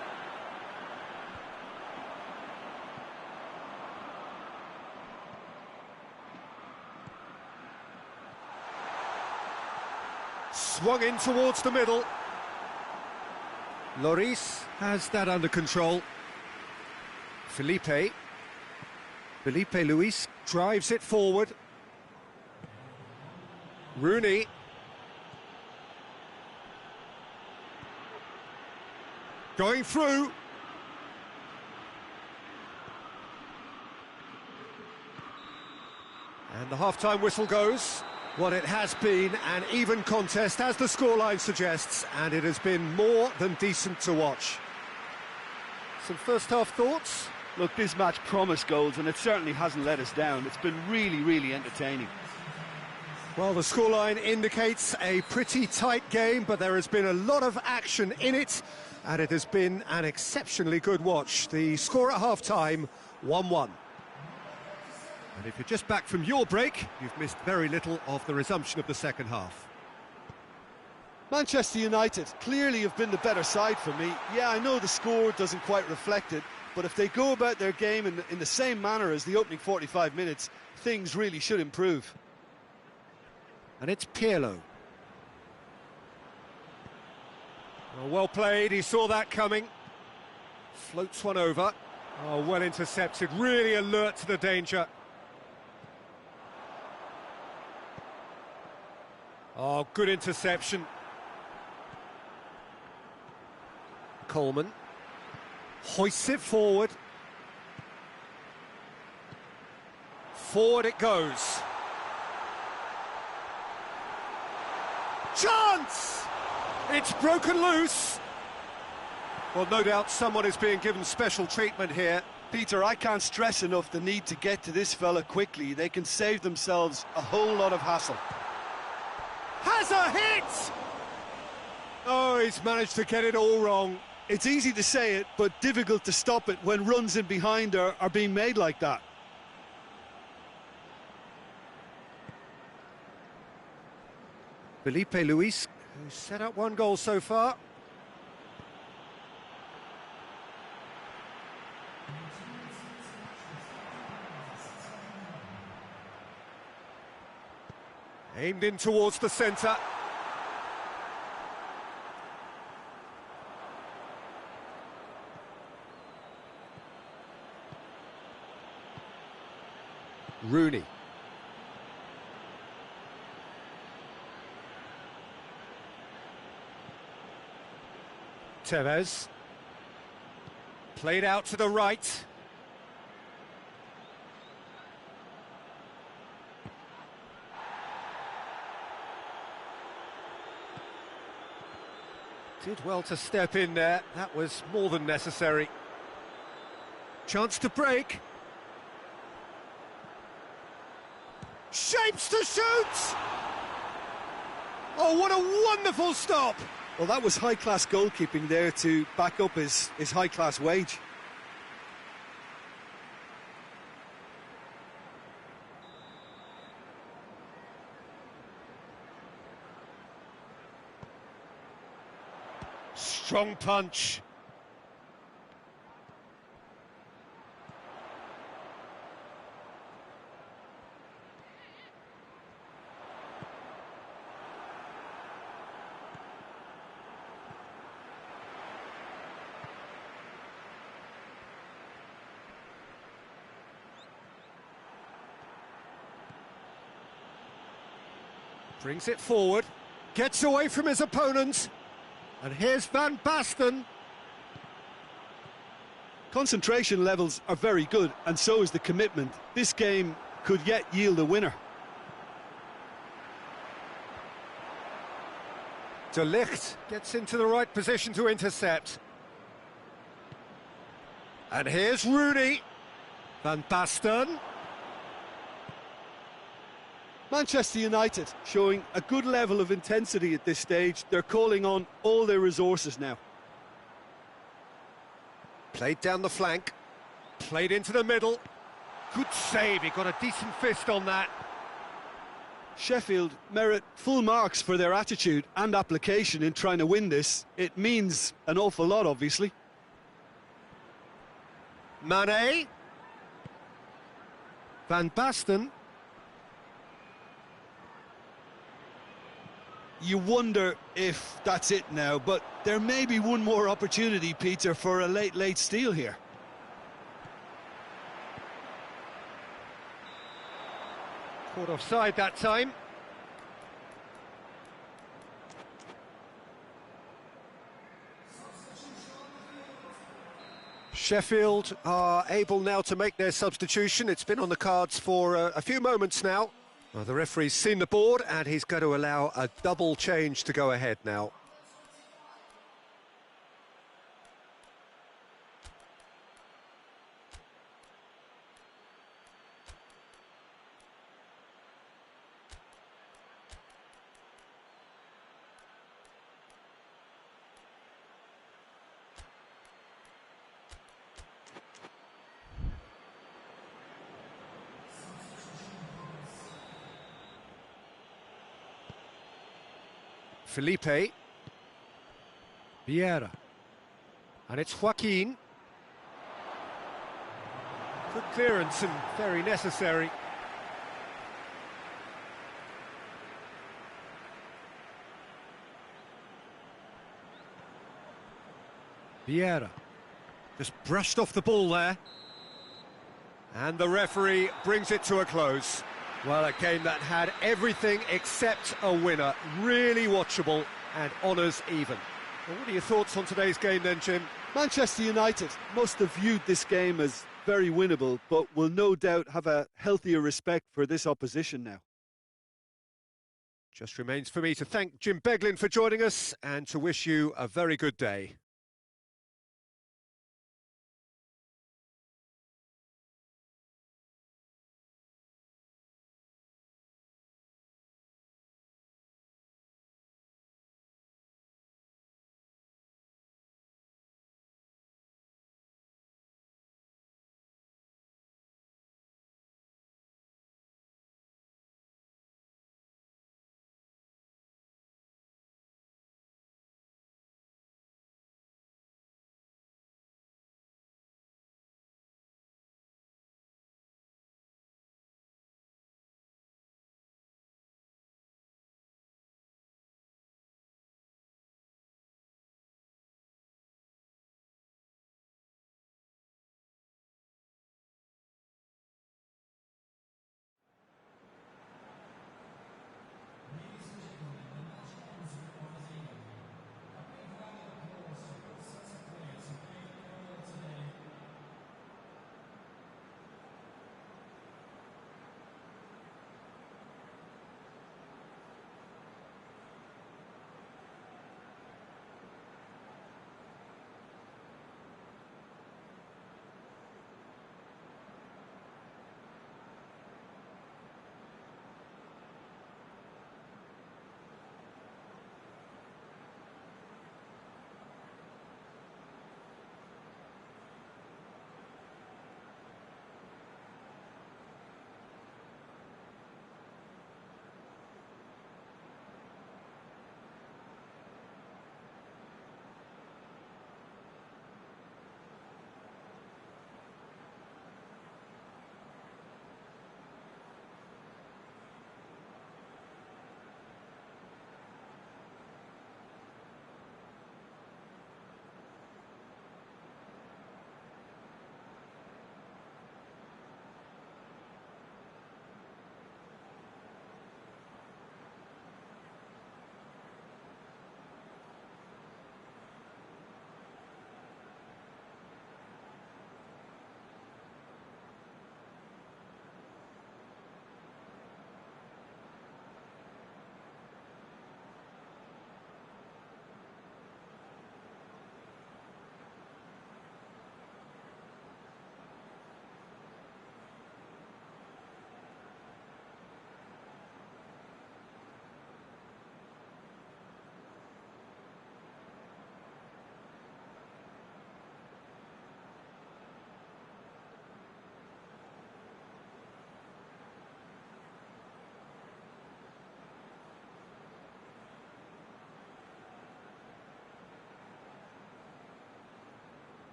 Swung in towards the middle. Lloris has that under control. Felipe Luis drives it forward. Rooney. Going through. And the half-time whistle goes. Well, it has been an even contest, as the scoreline suggests, and it has been more than decent to watch. Some first-half thoughts? Look, this match promised goals, and it certainly hasn't let us down. It's been really, really entertaining. Well, the scoreline indicates a pretty tight game, but there has been a lot of action in it, and it has been an exceptionally good watch. The score at half-time, 1-1. And if you're just back from your break, you've missed very little of the resumption of the second half. Manchester United clearly have been the better side for me. Yeah, I know the score doesn't quite reflect it, but if they go about their game in the same manner as the opening 45 minutes, things really should improve. And it's Pirlo. Well played, he saw that coming. Floats one over. Oh, well intercepted, really alert to the danger. Oh, good interception. Coleman hoists it forward. Forward it goes. Chance! It's broken loose. Well, no doubt someone is being given special treatment here. Peter, I can't stress enough the need to get to this fella quickly. They can save themselves a whole lot of hassle. Has a hit! Oh, he's managed to get it all wrong. It's easy to say it, but difficult to stop it when runs in behind are being made like that. Felipe Luis, who's set up one goal so far. Aimed in towards the centre. Rooney. Tevez. Played out to the right. Did well to step in there. That was more than necessary. Chance to break. Shapes to shoot! Oh, what a wonderful stop! Well, that was high-class goalkeeping there to back up his high-class wage. Strong punch. Brings it forward, gets away from his opponent. And here's Van Basten. Concentration levels are very good, and so is the commitment. This game could yet yield a winner. De Ligt gets into the right position to intercept. And here's Rooney. Van Basten. Manchester United showing a good level of intensity at this stage. They're calling on all their resources now. Played down the flank. Played into the middle. Good save, he got a decent fist on that. Sheffield merit full marks for their attitude and application in trying to win this. It means an awful lot, obviously. Mane. Van Basten. You wonder if that's it now, but there may be one more opportunity, Peter, for a late steal here. Caught offside that time. Sheffield are able now to make their substitution. It's been on the cards for a few moments now. Well, the referee's seen the board and he's going to allow a double change to go ahead now. Felipe. Vieira. And it's Joaquin. Good clearance and very necessary. Vieira. Just brushed off the ball there. And the referee brings it to a close. Well, a game that had everything except a winner. Really watchable and honours even. Well, what are your thoughts on today's game then, Jim? Manchester United must have viewed this game as very winnable, but will no doubt have a healthier respect for this opposition now. Just remains for me to thank Jim Beglin for joining us and to wish you a very good day.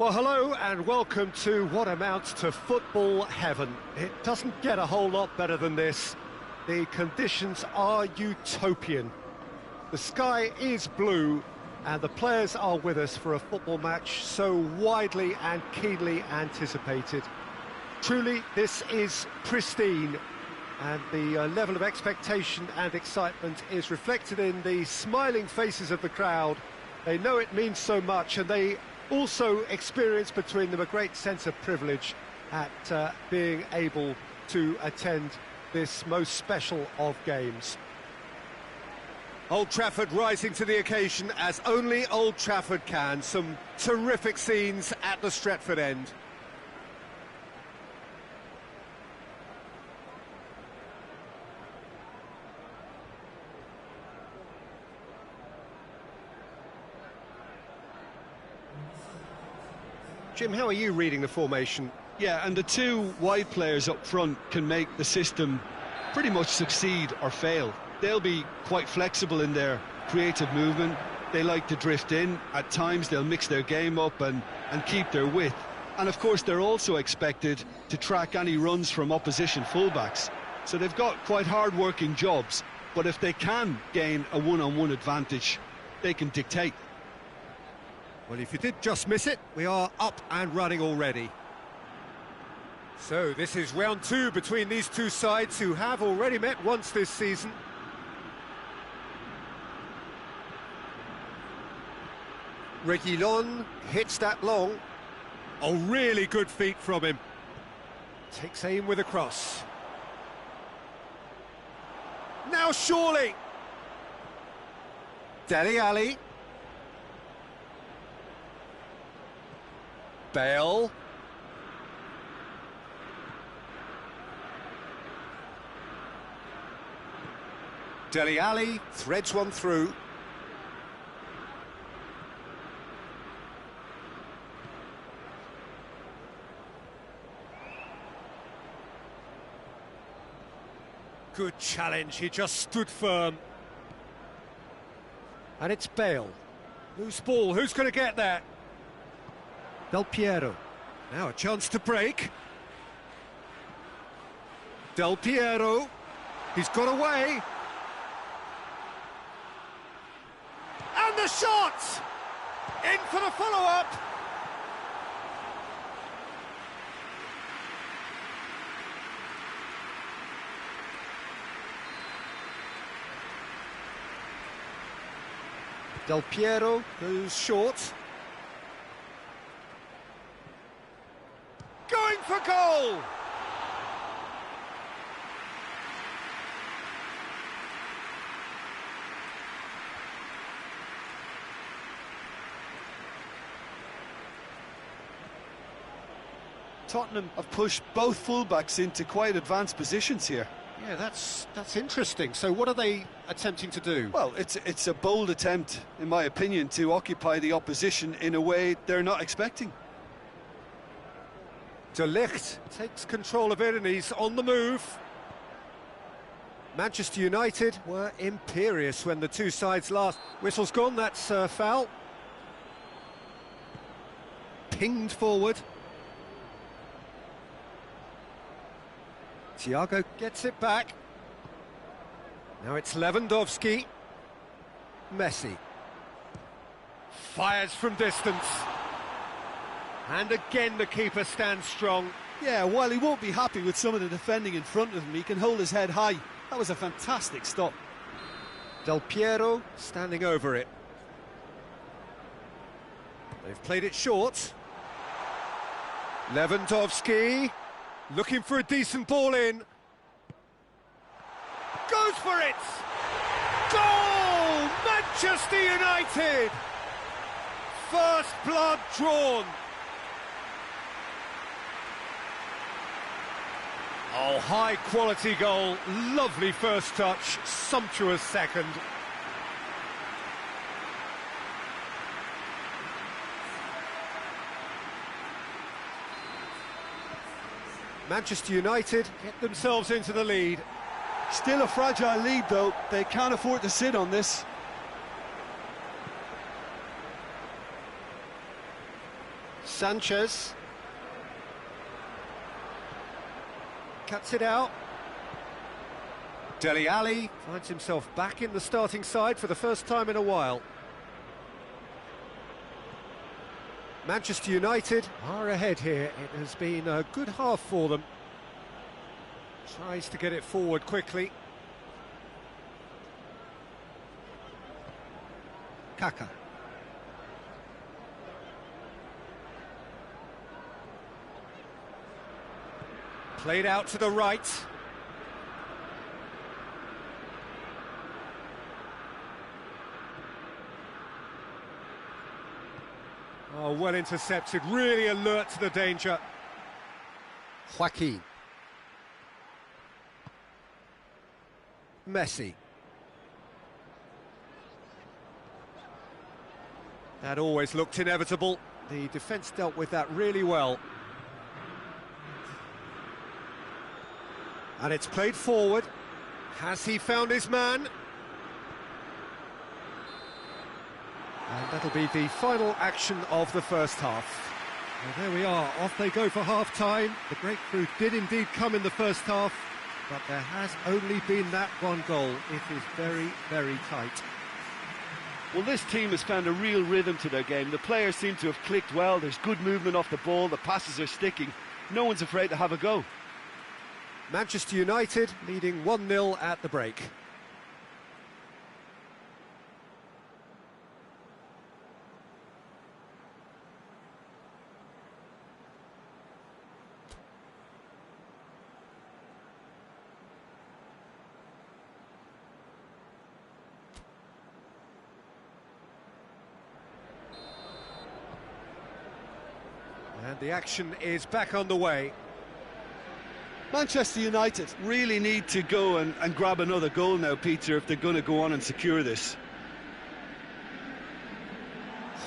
Well, hello and welcome to what amounts to football heaven. It doesn't get a whole lot better than this. The conditions are utopian. The sky is blue and the players are with us for a football match so widely and keenly anticipated. Truly, this is pristine, and the level of expectation and excitement is reflected in the smiling faces of the crowd. They know it means so much, and they also experience between them a great sense of privilege at being able to attend this most special of games. Old Trafford rising to the occasion as only Old Trafford can. Some terrific scenes at the Stretford end. Jim, how are you reading the formation? Yeah, and the two wide players up front can make the system pretty much succeed or fail. They'll be quite flexible in their creative movement. They like to drift in. At times they'll mix their game up and keep their width. And of course they're also expected to track any runs from opposition fullbacks. So they've got quite hard-working jobs, but if they can gain a one-on-one advantage, they can dictate. Well, if you did just miss it, we are up and running already. So this is round two between these two sides who have already met once this season. Reguilon hits that long. Oh, really good feet from him. Takes aim with a cross. Now surely! Dele Alli. Bale. Dele Alli threads one through. Good challenge, he just stood firm. And it's Bale. Loose ball, who's going to get that? Del Piero. Now a chance to break. Del Piero. He's got away. And the shot! In for the follow-up. Del Piero goes short. Going for goal! Tottenham have pushed both fullbacks into quite advanced positions here. Yeah, that's interesting. So what are they attempting to do? Well, it's a bold attempt, in my opinion, to occupy the opposition in a way they're not expecting. De Ligt takes control of it and he's on the move. Manchester United were imperious when the two sides last. Whistle's gone, that's foul. Pinged forward. Thiago gets it back. Now it's Lewandowski. Messi. Fires from distance. And again the keeper stands strong. Yeah, while he won't be happy with some of the defending in front of him, he can hold his head high. That was a fantastic stop. Del Piero standing over it. They've played it short. Lewandowski looking for a decent ball in. Goes for it! Goal! Manchester United! First blood drawn. Oh, high quality goal, lovely first touch, sumptuous second. Manchester United get themselves into the lead. Still a fragile lead though, they can't afford to sit on this. Sanchez. Cuts it out. Dele Alli finds himself back in the starting side for the first time in a while. Manchester United are ahead here. It has been a good half for them. Tries to get it forward quickly. Kaka. Played out to the right. Oh, well intercepted, really alert to the danger. Joaquin. Messi. That always looked inevitable. The defence dealt with that really well. And it's played forward. Has he found his man? And that'll be the final action of the first half. Well, there we are, off they go for half-time. The breakthrough did indeed come in the first half, but there has only been that one goal. It is very, very tight. Well, this team has found a real rhythm to their game. The players seem to have clicked well. There's good movement off the ball. The passes are sticking. No one's afraid to have a go. Manchester United leading 1-0 at the break. And the action is back on the way. Manchester United Really need to go and grab another goal now, Peter, if they're going to go on and secure this.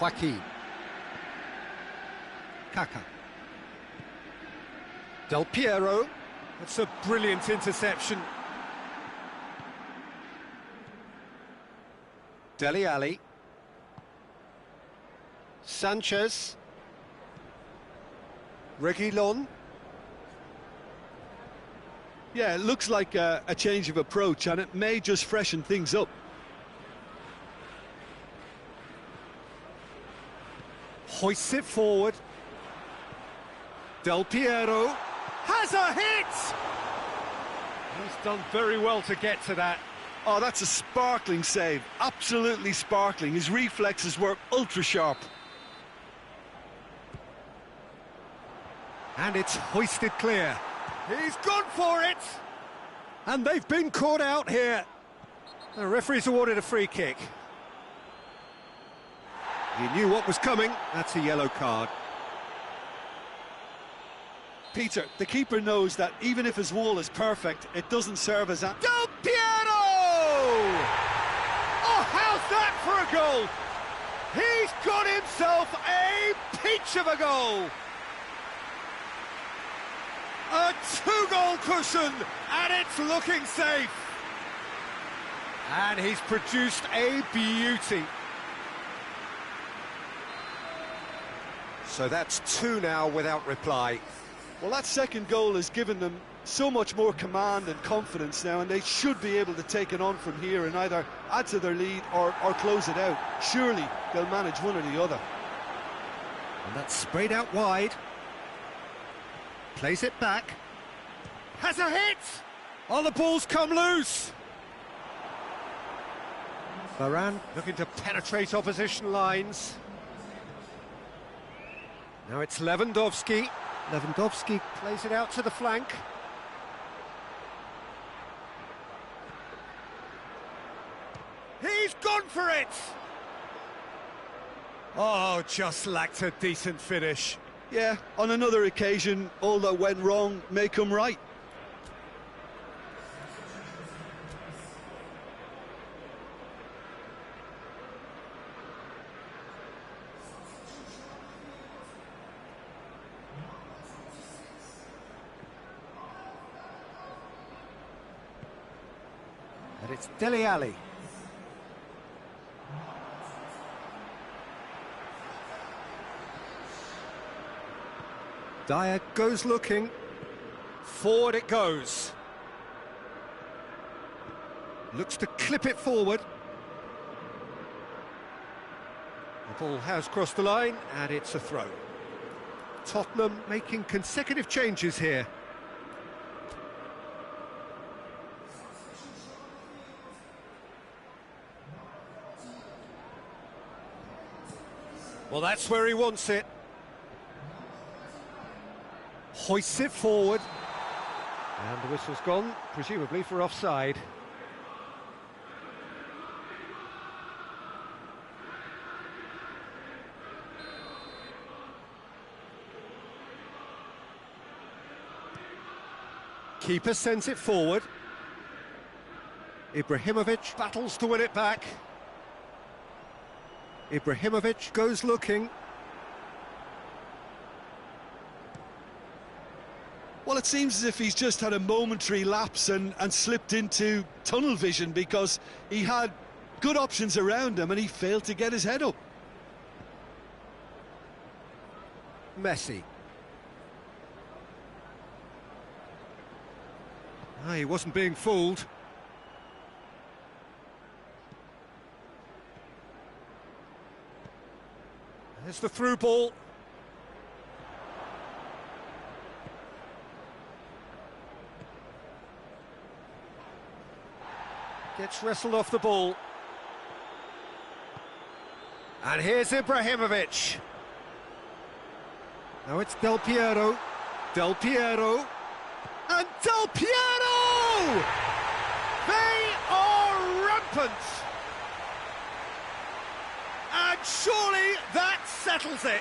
Joaquin. Kaka. Del Piero. That's a brilliant interception. Dele Alli. Sanchez. Reguilon. Yeah, it looks like a change of approach, and it may just freshen things up. Hoists it forward. Del Piero has a hit! He's done very well to get to that. Oh, that's a sparkling save. Absolutely sparkling. His reflexes were ultra-sharp. And it's hoisted clear. He's gone for it! And they've been caught out here. The referee's awarded a free kick. He knew what was coming. That's a yellow card. Peter, the keeper knows that even if his wall is perfect, it doesn't serve as a... Del Piero! Oh, how's that for a goal? He's got himself a peach of a goal! A two-goal cushion, and it's looking safe. And he's produced a beauty. So that's two now without reply. Well, that second goal has given them so much more command and confidence now, and they should be able to take it on from here and either add to their lead or close it out. Surely they'll manage one or the other. And that's sprayed out wide. Plays it back. Has a hit! Oh, the ball's come loose! Varane looking to penetrate opposition lines. Now it's Lewandowski. Lewandowski plays it out to the flank. He's gone for it! Oh, just lacked a decent finish. Yeah, on another occasion, all that went wrong may come right. And it's Dele Alli. Dyer goes looking. Forward it goes. Looks to clip it forward. The ball has crossed the line, and it's a throw. Tottenham making consecutive changes here. Well, that's where he wants it. Hoists it forward. And the whistle's gone, presumably for offside. Keeper sends it forward. Ibrahimovic battles to win it back. Ibrahimovic goes looking. Well, it seems as if he's just had a momentary lapse and slipped into tunnel vision, because he had good options around him and he failed to get his head up. Messi. He wasn't being fooled. There's the through ball. Gets wrestled off the ball. And here's Ibrahimovic. Now it's Del Piero. Del Piero. And Del Piero! They are rampant! And surely that settles it.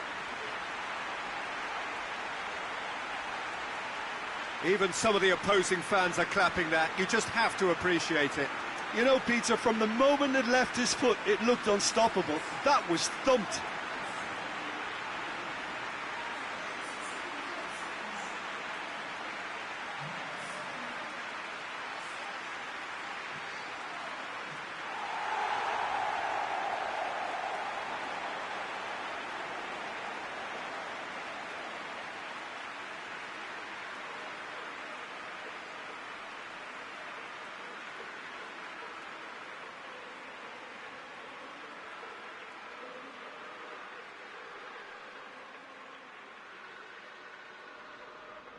Even some of the opposing fans are clapping that. You just have to appreciate it. You know, Peter, from the moment it left his foot, it looked unstoppable. That was thumped.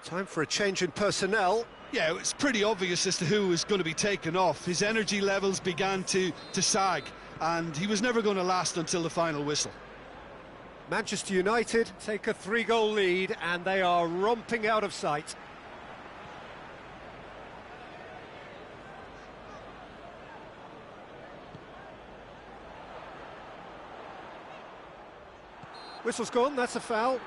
Time for a change in personnel. Yeah, it's pretty obvious as to who was going to be taken off. His energy levels began to sag, and he was never going to last until the final whistle. Manchester United take a 3-goal lead, and they are romping out of sight. Whistle's gone, that's a foul.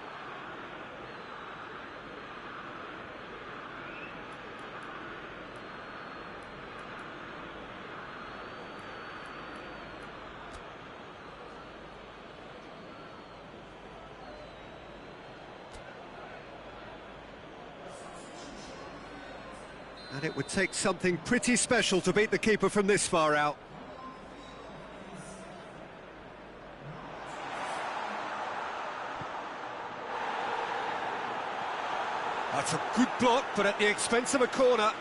And it would take something pretty special to beat the keeper from this far out. That's a good block, but at the expense of a corner.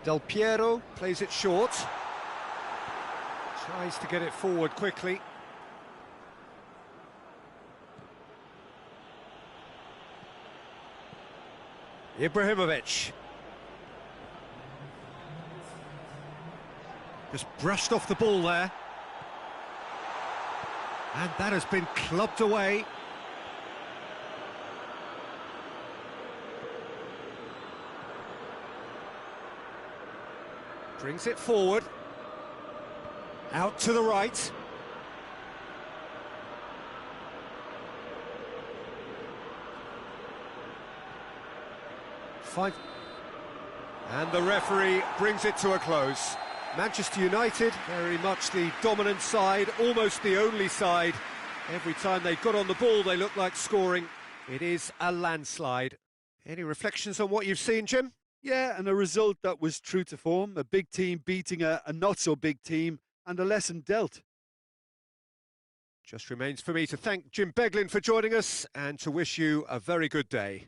Del Piero plays it short. Tries to get it forward quickly. Ibrahimovic. Just brushed off the ball there. And that has been clubbed away. Brings it forward. Out to the right. Fine. And the referee brings it to a close. Manchester United, very much the dominant side, almost the only side. Every time they got on the ball, they looked like scoring. It is a landslide. Any reflections on what you've seen, Jim? Yeah, and a result that was true to form, a big team beating a not-so-big team, and a lesson dealt. Just remains for me to thank Jim Beglin for joining us and to wish you a very good day.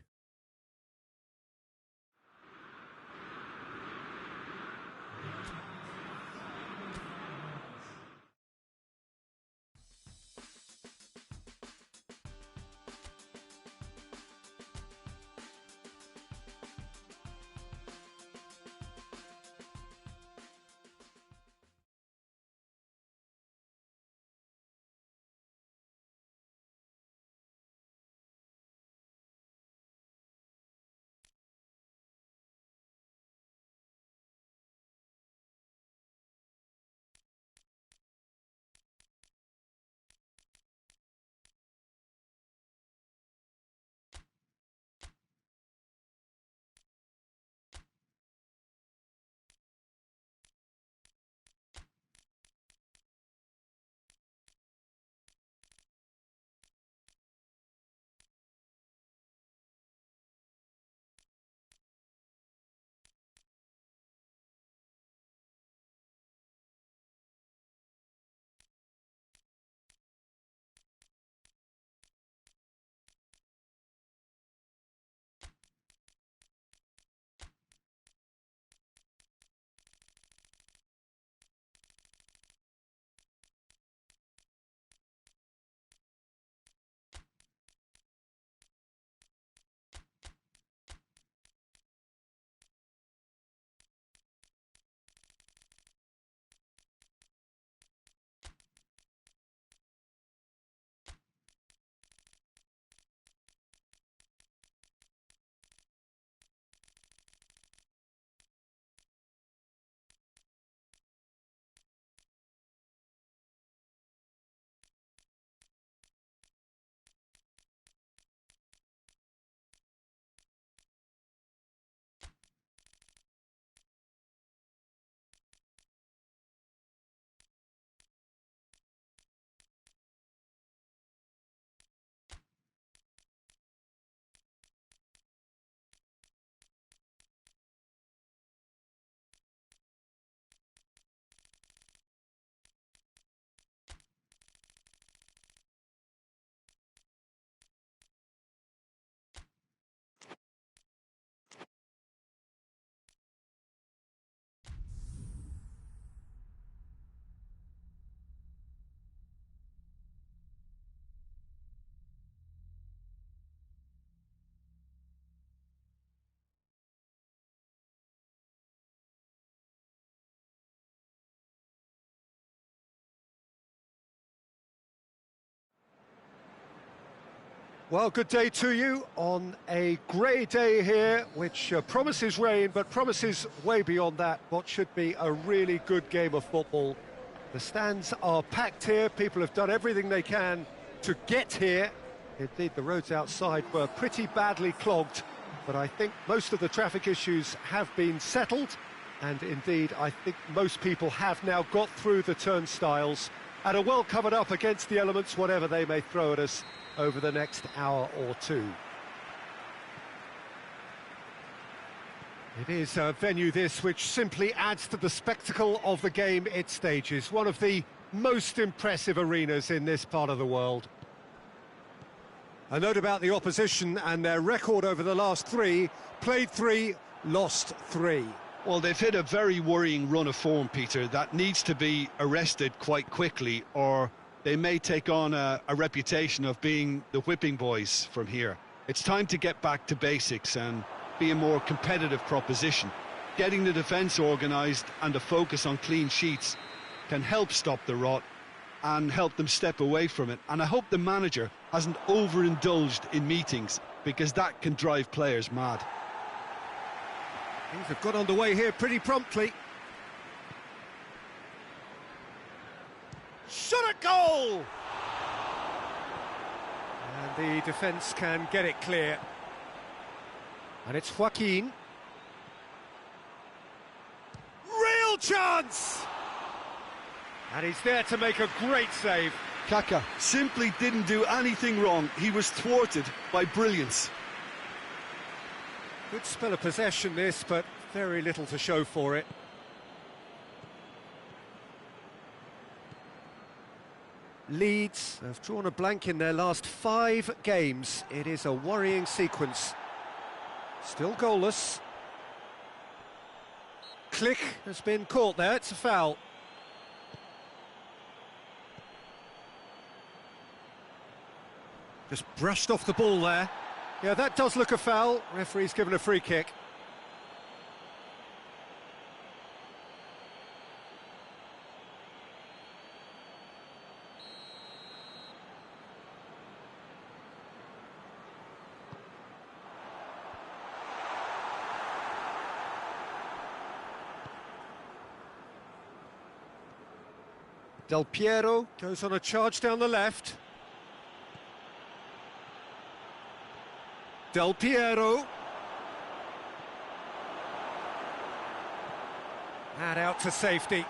Well, good day to you on a grey day here, which promises rain, but promises way beyond that what should be a really good game of football. The stands are packed here, people have done everything they can to get here. Indeed, the roads outside were pretty badly clogged, but I think most of the traffic issues have been settled, and indeed, I think most people have now got through the turnstiles and are well covered up against the elements, whatever they may throw at us over the next hour or two. It is a venue, this, which simply adds to the spectacle of the game it stages. One of the most impressive arenas in this part of the world. A note about the opposition and their record over the last three: played 3, lost 3. Well, they've hit a very worrying run of form, Peter, that needs to be arrested quite quickly, or they may take on a reputation of being the whipping boys from here. It's time to get back to basics and be a more competitive proposition. Getting the defence organised and a focus on clean sheets can help stop the rot and help them step away from it. And I hope the manager hasn't overindulged in meetings, because that can drive players mad. Things have got underway here pretty promptly. Shot at goal! And the defence can get it clear. And it's Joaquin. Real chance! And he's there to make a great save. Kaka simply didn't do anything wrong. He was thwarted by brilliance. Good spell of possession this, but very little to show for it. Leeds have drawn a blank in their last 5 games. It is a worrying sequence. Still goalless. Click has been caught there, it's a foul. Just brushed off the ball there. Yeah, that does look a foul. Referee's given a free kick. Del Piero goes on a charge down the left. Del Piero. And out to safety.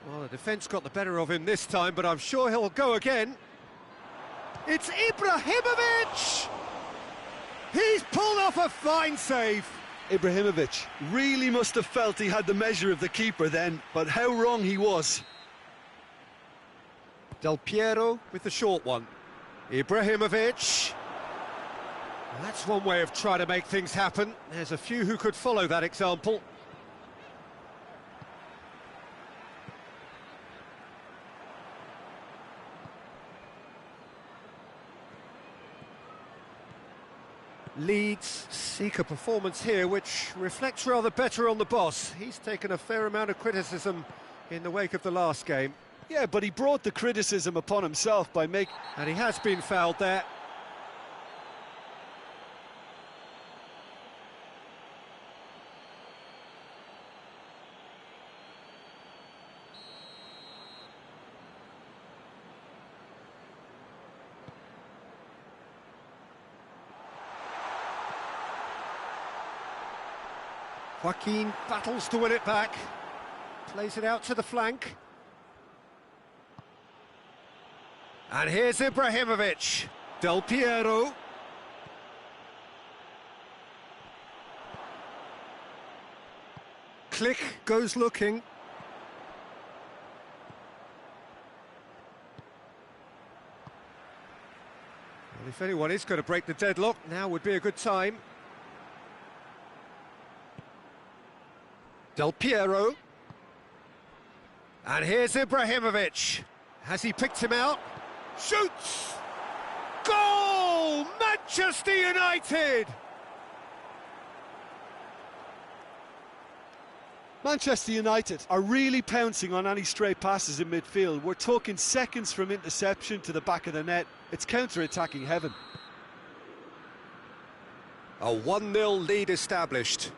Well, the defence got the better of him this time, but I'm sure he'll go again. It's Ibrahimovic! He's pulled off a fine save. Ibrahimovic really must have felt he had the measure of the keeper then, but how wrong he was. Del Piero with the short one. Ibrahimovic. Well, that's one way of trying to make things happen. There's a few who could follow that example. Leeds seek a performance here which reflects rather better on the boss. He's taken a fair amount of criticism in the wake of the last game. Yeah, but he brought the criticism upon himself by making... And he has been fouled there. Joaquin battles to win it back, plays it out to the flank. And here's Ibrahimovic, Del Piero. Click goes looking. Well, if anyone is going to break the deadlock, now would be a good time. Del Piero. And here's Ibrahimovic. Has he picked him out? Shoots! Goal! Manchester United! Manchester United are really pouncing on any stray passes in midfield. We're talking seconds from interception to the back of the net. It's counter-attacking heaven. A 1-0 lead established.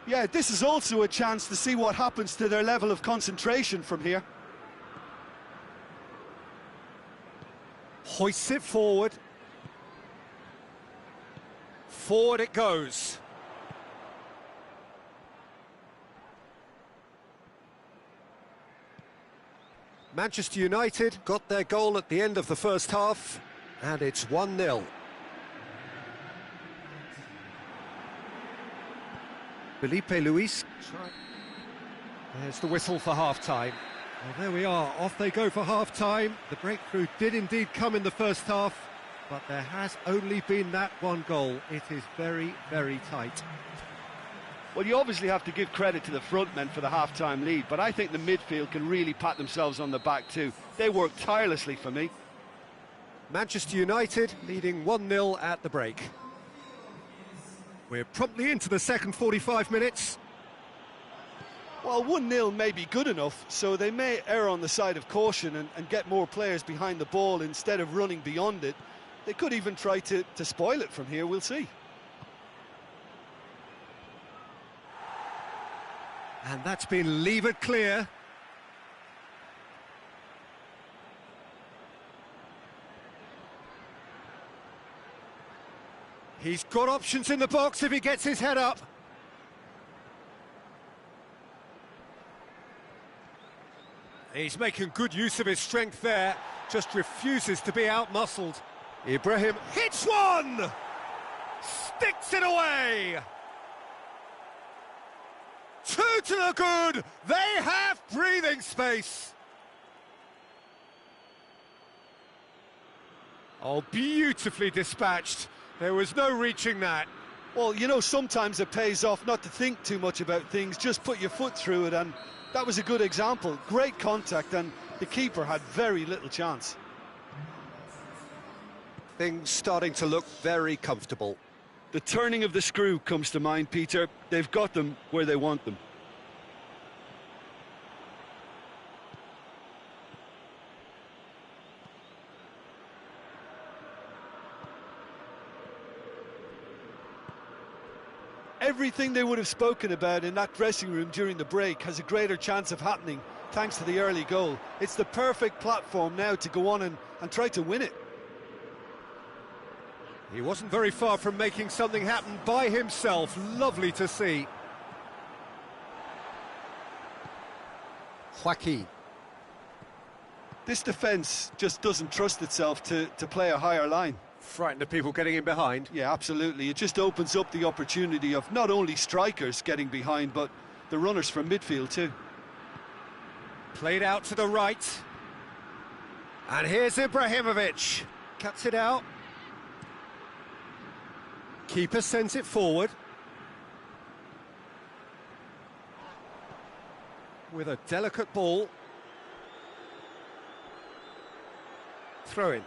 Yeah, this is also a chance to see what happens to their level of concentration from here. Hoists it forward. Forward it goes. Manchester United got their goal at the end of the first half, and it's 1-0. Felipe Luis. There's the whistle for half-time. Well, there we are, off they go for half-time. The breakthrough did indeed come in the first half, but there has only been that one goal. It is very, very tight. Well, you obviously have to give credit to the front men for the half-time lead, but I think the midfield can really pat themselves on the back too. They worked tirelessly for me. Manchester United leading 1-0 at the break. We're promptly into the second 45 minutes. Well, 1-0 may be good enough, so they may err on the side of caution and get more players behind the ball instead of running beyond it. They could even try to spoil it from here, we'll see. And that's been levered clear. He's got options in the box if he gets his head up. He's making good use of his strength there, just refuses to be outmuscled. Ibrahim hits one! Sticks it away! 2 to the good! They have breathing space! Oh, beautifully dispatched. There was no reaching that. Well, you know, sometimes it pays off not to think too much about things, just put your foot through it, and that was a good example. Great contact, and the keeper had very little chance. Things starting to look very comfortable. The turning of the screw comes to mind, Peter. They've got them where they want them. Everything they would have spoken about in that dressing room during the break has a greater chance of happening thanks to the early goal. It's the perfect platform now to go on and try to win it. He wasn't very far from making something happen by himself. Lovely to see. Joaquin. This defence just doesn't trust itself to play a higher line. Frightened of people getting in behind. Yeah, absolutely. It just opens up the opportunity of not only strikers getting behind, but the runners from midfield too. Played out to the right. And here's Ibrahimovic. Cuts it out. Keeper sends it forward. With a delicate ball. Throw in.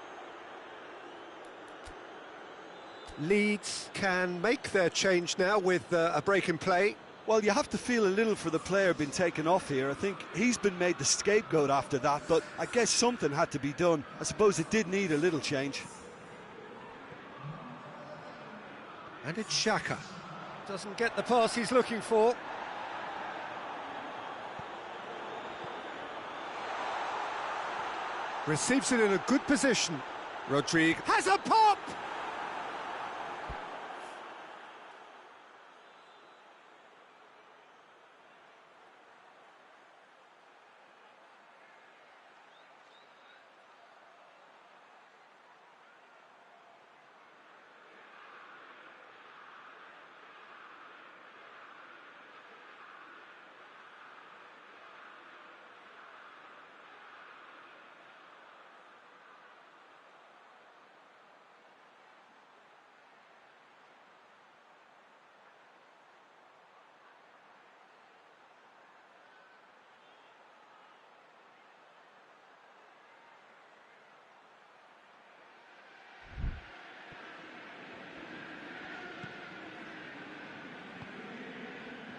Leeds can make their change now with a break in play. Well, you have to feel a little for the player being taken off here. I think he's been made the scapegoat after that, but I guess something had to be done. I suppose it did need a little change. And it's Xhaka. Doesn't get the pass he's looking for. Receives it in a good position. Rodrigue has a pop!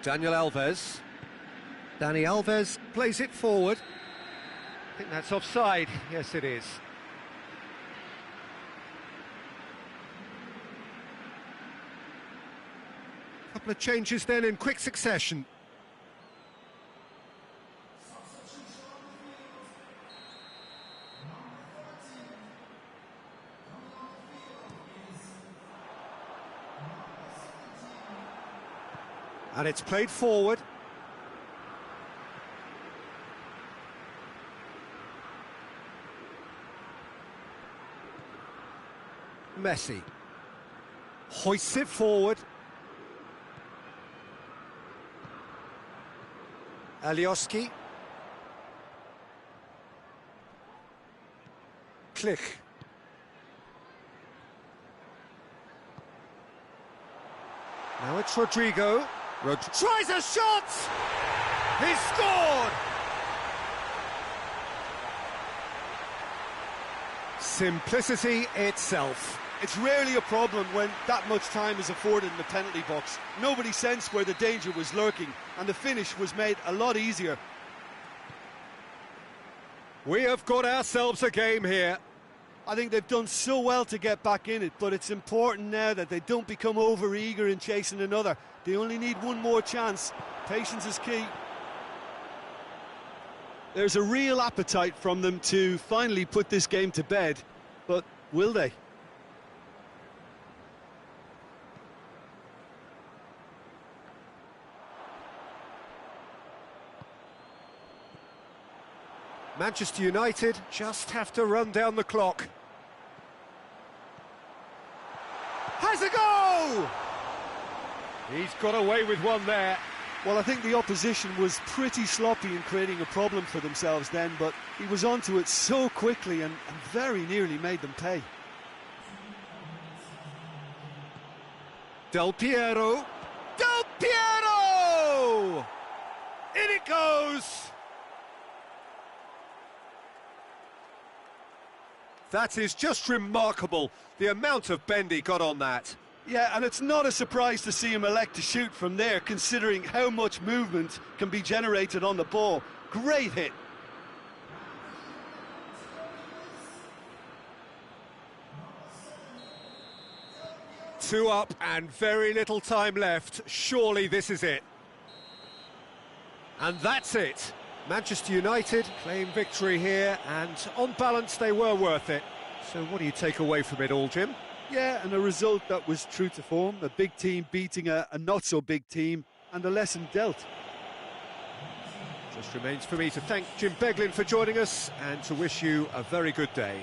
Daniel Alves. Dani Alves plays it forward. I think that's offside. Yes, it is. Couple of changes then in quick succession. And it's played forward. Messi hoists it forward. Alioski. Klich. Now it's Rodrigo. Tries a shot! He scored! Simplicity itself. It's rarely a problem when that much time is afforded in the penalty box. Nobody sensed where the danger was lurking, and the finish was made a lot easier. We have got ourselves a game here. I think they've done so well to get back in it, but it's important now that they don't become over-eager in chasing another. They only need one more chance. Patience is key. There's a real appetite from them to finally put this game to bed, but will they? Manchester United just have to run down the clock. Has a go! He's got away with one there. Well, I think the opposition was pretty sloppy in creating a problem for themselves then, but he was onto it so quickly and very nearly made them pay. Del Piero! Del Piero! In it goes! That is just remarkable, the amount of bend he got on that. Yeah, and it's not a surprise to see him elect to shoot from there, considering how much movement can be generated on the ball. Great hit. Two up and very little time left. Surely this is it. And that's it. Manchester United claim victory here, and on balance they were worth it. So what do you take away from it all, Jim? Yeah, and a result that was true to form, a big team beating a not-so-big team, and a lesson dealt. Just remains for me to thank Jim Beglin for joining us and to wish you a very good day.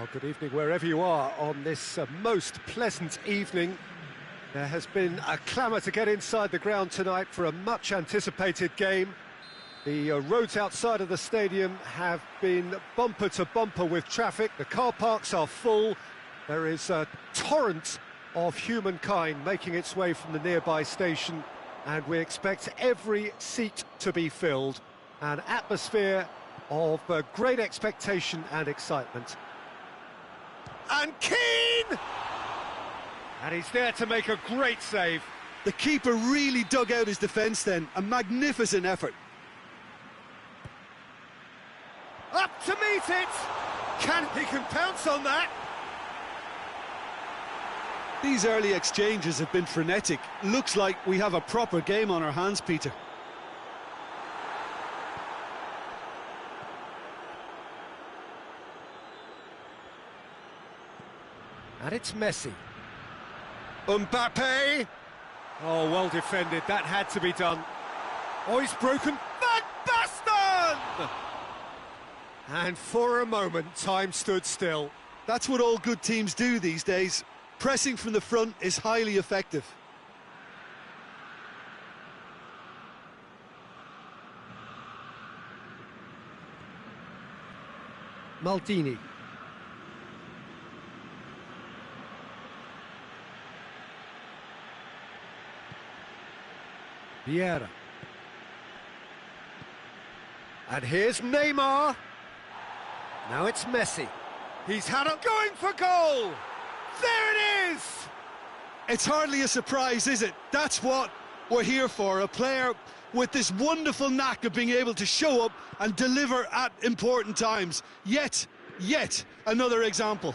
Well, good evening wherever you are on this most pleasant evening. There has been a clamour to get inside the ground tonight for a much anticipated game. The roads outside of the stadium have been bumper to bumper with traffic. The car parks are full. There is a torrent of humankind making its way from the nearby station, and we expect every seat to be filled. An atmosphere of great expectation and excitement. And Keane! And he's there to make a great save. The keeper really dug out his defence then. A magnificent effort. Up to meet it! He can pounce on that! These early exchanges have been frenetic. Looks like we have a proper game on our hands, Peter. And it's Messi. Mbappe! Oh, well defended, that had to be done. Oh, he's broken. Van Basten! And for a moment, time stood still. That's what all good teams do these days. Pressing from the front is highly effective. Maldini. Vieira. And here's Neymar. Now it's Messi. He's had it going for goal. There it is! It's hardly a surprise, is it? That's what we're here for. A player with this wonderful knack of being able to show up and deliver at important times. Yet another example.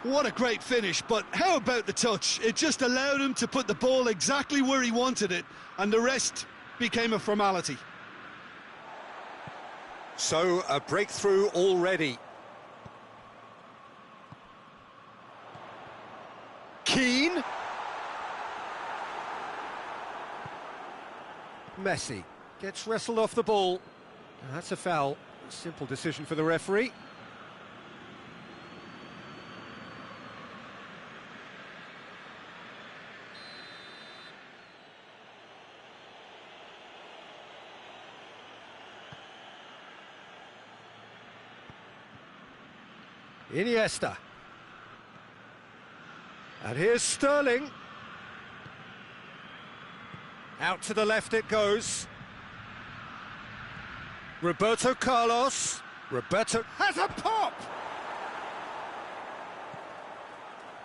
What a great finish, but how about the touch? It just allowed him to put the ball exactly where he wanted it, and the rest became a formality. So, a breakthrough already. Keane. Messi gets wrestled off the ball. That's a foul. Simple decision for the referee. Iniesta. And here's Sterling. Out to the left it goes. Roberto Carlos. Roberto has a pop!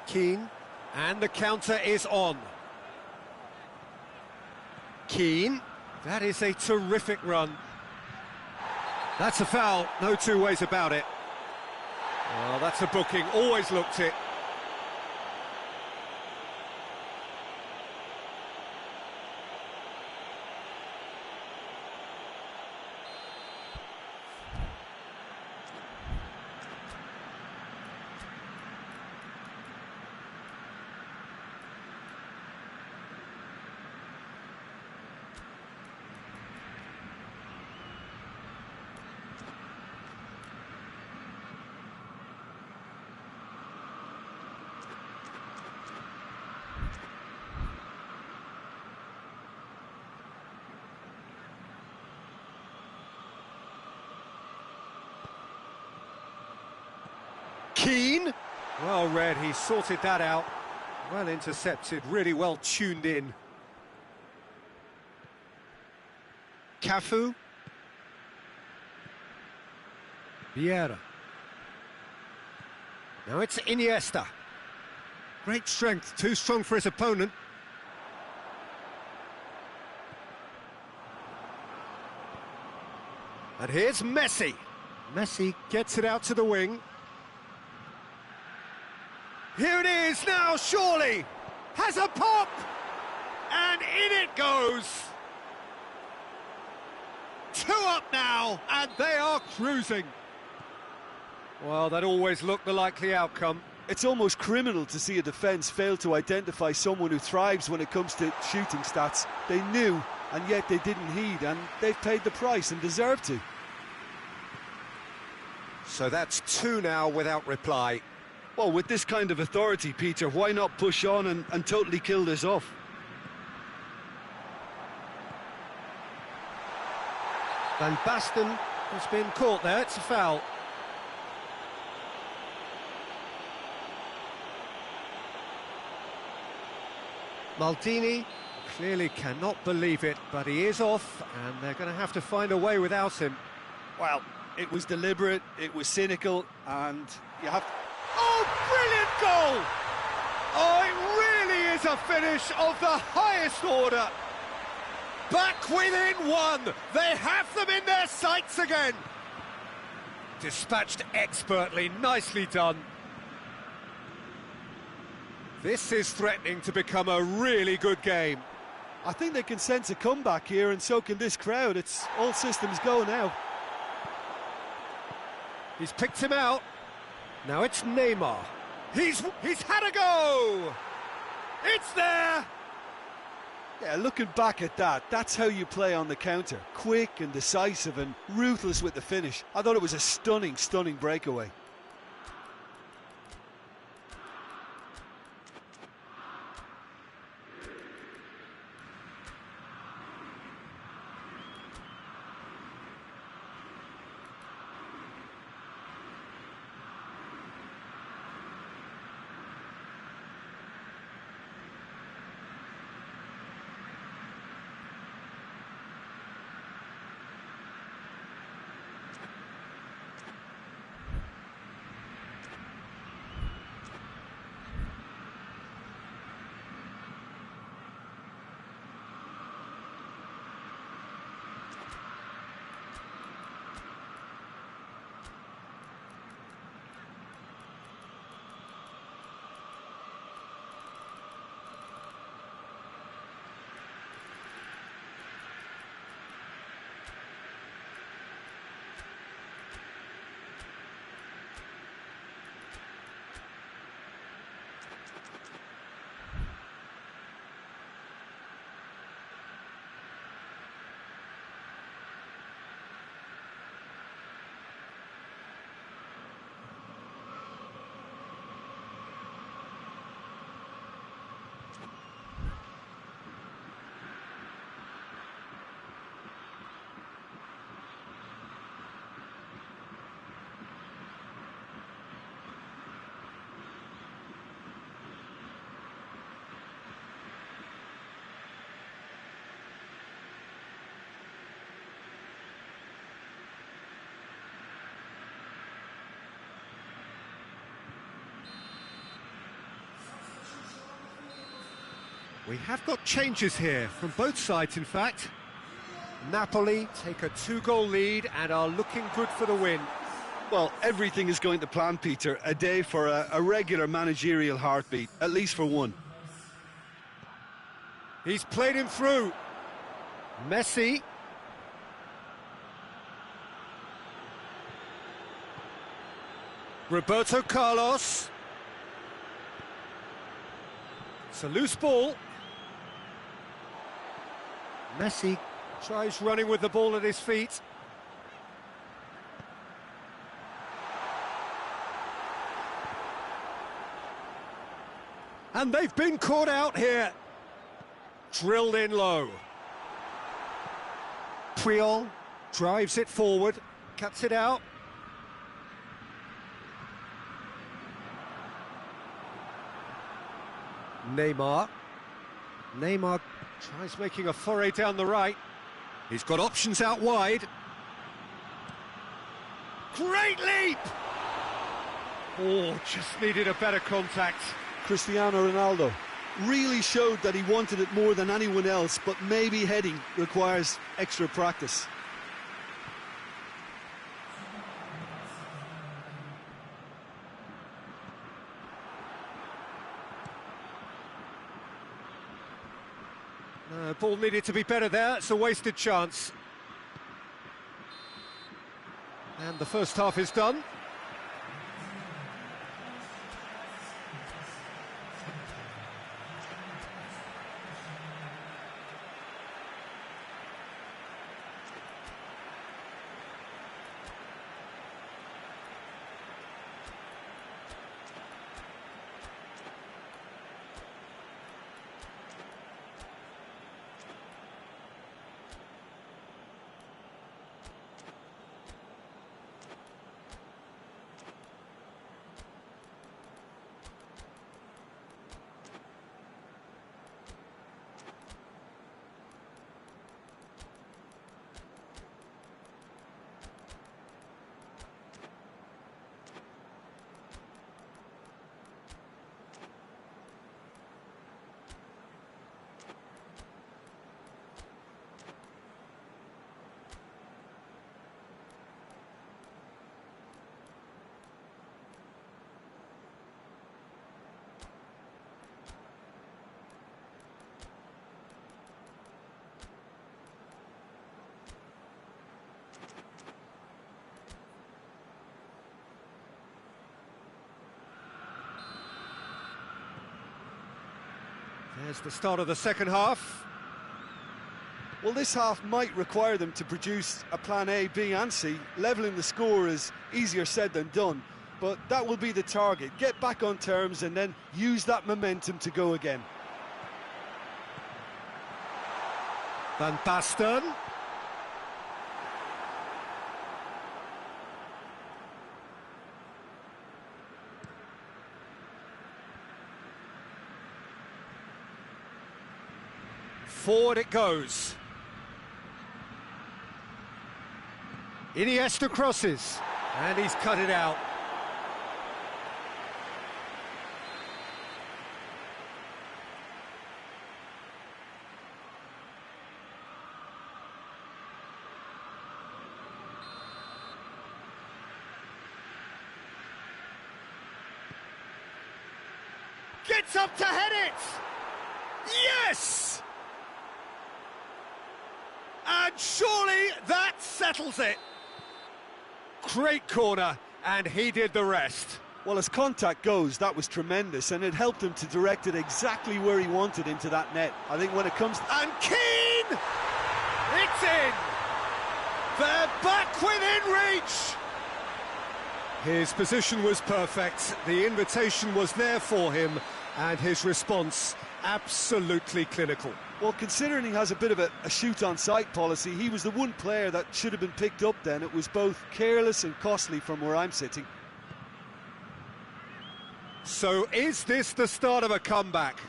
Keane. And the counter is on. Keane. That is a terrific run. That's a foul, no two ways about it. Oh, that's a booking, always looked it. Keane. Well read, he sorted that out. Well intercepted, really well tuned in. Cafu. Vieira. Now it's Iniesta. Great strength, too strong for his opponent. And here's Messi. Messi gets it out to the wing. Here it is now, surely! Has a pop! And in it goes! 2 up now, and they are cruising. Well, that always looked the likely outcome. It's almost criminal to see a defence fail to identify someone who thrives when it comes to shooting stats. They knew, and yet they didn't heed, and they've paid the price and deserve to. So that's two now without reply. Well, with this kind of authority, Peter, why not push on and totally kill this off? Van Basten has been caught there, it's a foul. Maldini clearly cannot believe it, but he is off, and they're going to have to find a way without him. Well, it was deliberate, it was cynical, and you have... Oh, brilliant goal! Oh, it really is a finish of the highest order. Back within one, they have them in their sights again. Dispatched expertly, nicely done. This is threatening to become a really good game. I think they can sense a comeback here, and so can this crowd. It's all systems go now. He's picked him out. Now it's Neymar. He's had a go! It's there! Yeah, looking back at that, that's how you play on the counter. Quick and decisive and ruthless with the finish. I thought it was a stunning, stunning breakaway. We have got changes here, from both sides in fact. Napoli take a two-goal lead and are looking good for the win. Well, everything is going to plan, Peter. A day for a regular managerial heartbeat, at least for one. He's played him through. Messi. Roberto Carlos. It's a loose ball. Messi tries running with the ball at his feet. And they've been caught out here. Drilled in low. Puyol drives it forward, cuts it out. Neymar tries making a foray down the right. He's got options out wide. Great leap! Oh, just needed a better contact. Cristiano Ronaldo really showed that he wanted it more than anyone else, but maybe heading requires extra practice. Ball needed to be better there, it's a wasted chance. And the first half is done. There's the start of the second half. Well, this half might require them to produce a plan A, B and C. Levelling the score is easier said than done, but that will be the target. Get back on terms and then use that momentum to go again. Van Basten. Forward it goes. Iniesta crosses, and he's cut it out. Gets up to head it! Yes! And surely that settles it. Great corner, and he did the rest. Well, as contact goes, that was tremendous, and it helped him to direct it exactly where he wanted into that net. I think when it comes... And Keane! It's in! They're back within reach! His position was perfect, the invitation was there for him, and his response absolutely clinical. Well, considering he has a bit of a shoot-on-sight policy, he was the one player that should have been picked up then. It was both careless and costly from where I'm sitting. So is this the start of a comeback?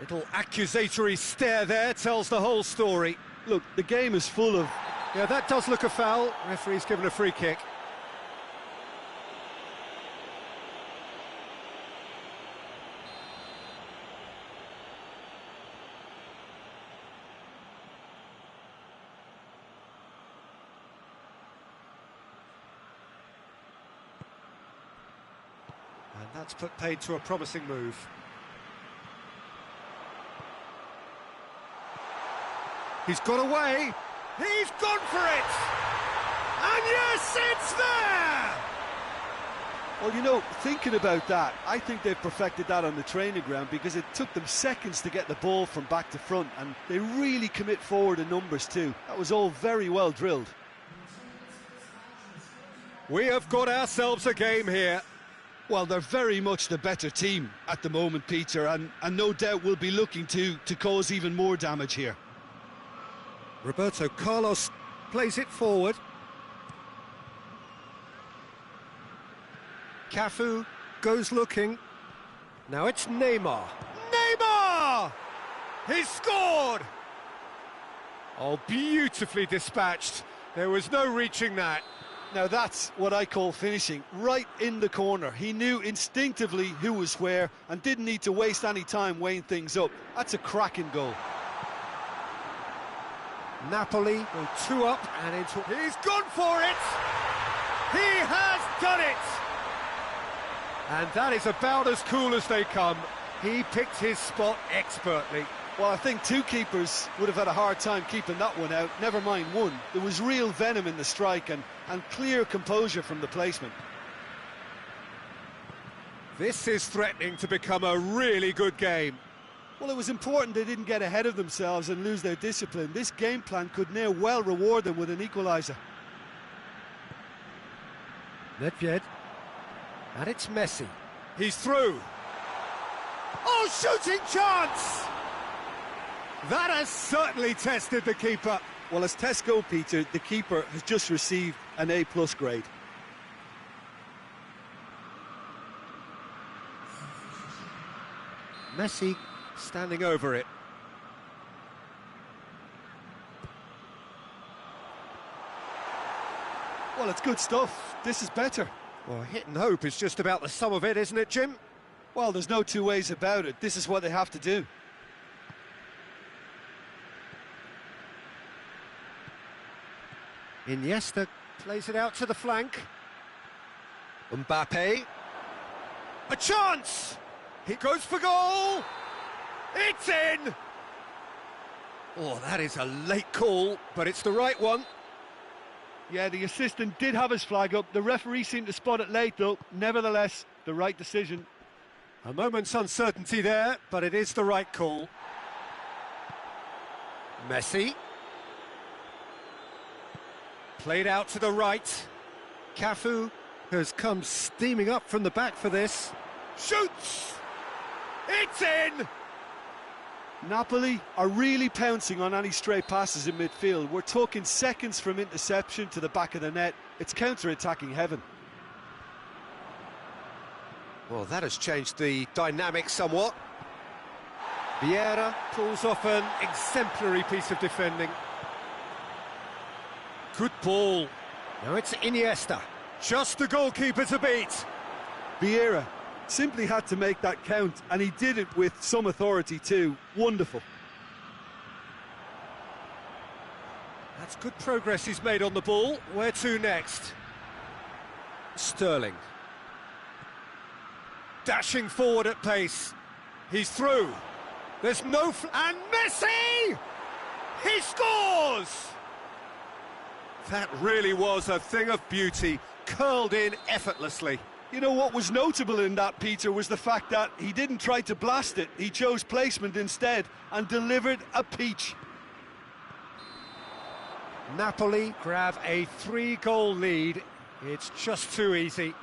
Little accusatory stare there tells the whole story. Look, the game is full of... Yeah, that does look a foul. Referee's given a free kick. And that's put paid to a promising move. He's got away. He's gone for it! And yes, it's there! Well, you know, thinking about that, I think they've perfected that on the training ground because it took them seconds to get the ball from back to front, and they really commit forward in numbers too. That was all very well drilled. We have got ourselves a game here. Well, they're very much the better team at the moment, Peter, and no doubt will be looking to cause even more damage here. Roberto Carlos plays it forward. Cafu goes looking. Now it's Neymar. Neymar! He's scored! Oh, beautifully dispatched. There was no reaching that. Now that's what I call finishing, right in the corner. He knew instinctively who was where and didn't need to waste any time weighing things up. That's a cracking goal. Napoli go 2 up and into... He's gone for it! He has done it! And that is about as cool as they come. He picked his spot expertly. Well, I think two keepers would have had a hard time keeping that one out, never mind one. There was real venom in the strike and clear composure from the placement. This is threatening to become a really good game. Well, it was important they didn't get ahead of themselves and lose their discipline. This game plan could now well reward them with an equaliser. Nedved. And it's Messi. He's through. Oh, shooting chance! That has certainly tested the keeper. Well, as tests go, Peter, the keeper has just received an A+ grade. Messi standing over it. Well, it's good stuff. This is better. Well, hit and hope is just about the sum of it, isn't it, Jim? Well, there's no two ways about it. This is what they have to do. Iniesta plays it out to the flank. Mbappe. A chance! He goes for goal! It's in! Oh, that is a late call, but it's the right one. Yeah, the assistant did have his flag up. The referee seemed to spot it late, though. Nevertheless, The right decision. A moment's uncertainty there, but it is the right call. Messi. Played out to the right. Cafu has come steaming up from the back for this. Shoots! It's in! Napoli are really pouncing on any stray passes in midfield. We're talking seconds from interception to the back of the net. It's counter-attacking heaven. Well, that has changed the dynamic somewhat. Vieira pulls off an exemplary piece of defending. Good ball. Now it's Iniesta. Just the goalkeeper to beat. Vieira simply had to make that count, and he did it with some authority too. Wonderful. That's good progress he's made on the ball. Where to next? Sterling. Dashing forward at pace. He's through. There's no... and Messi! He scores! That really was a thing of beauty, curled in effortlessly. You know what was notable in that, Peter, was the fact that he didn't try to blast it. He chose placement instead and delivered a peach. Napoli grab a 3-goal lead. It's just too easy.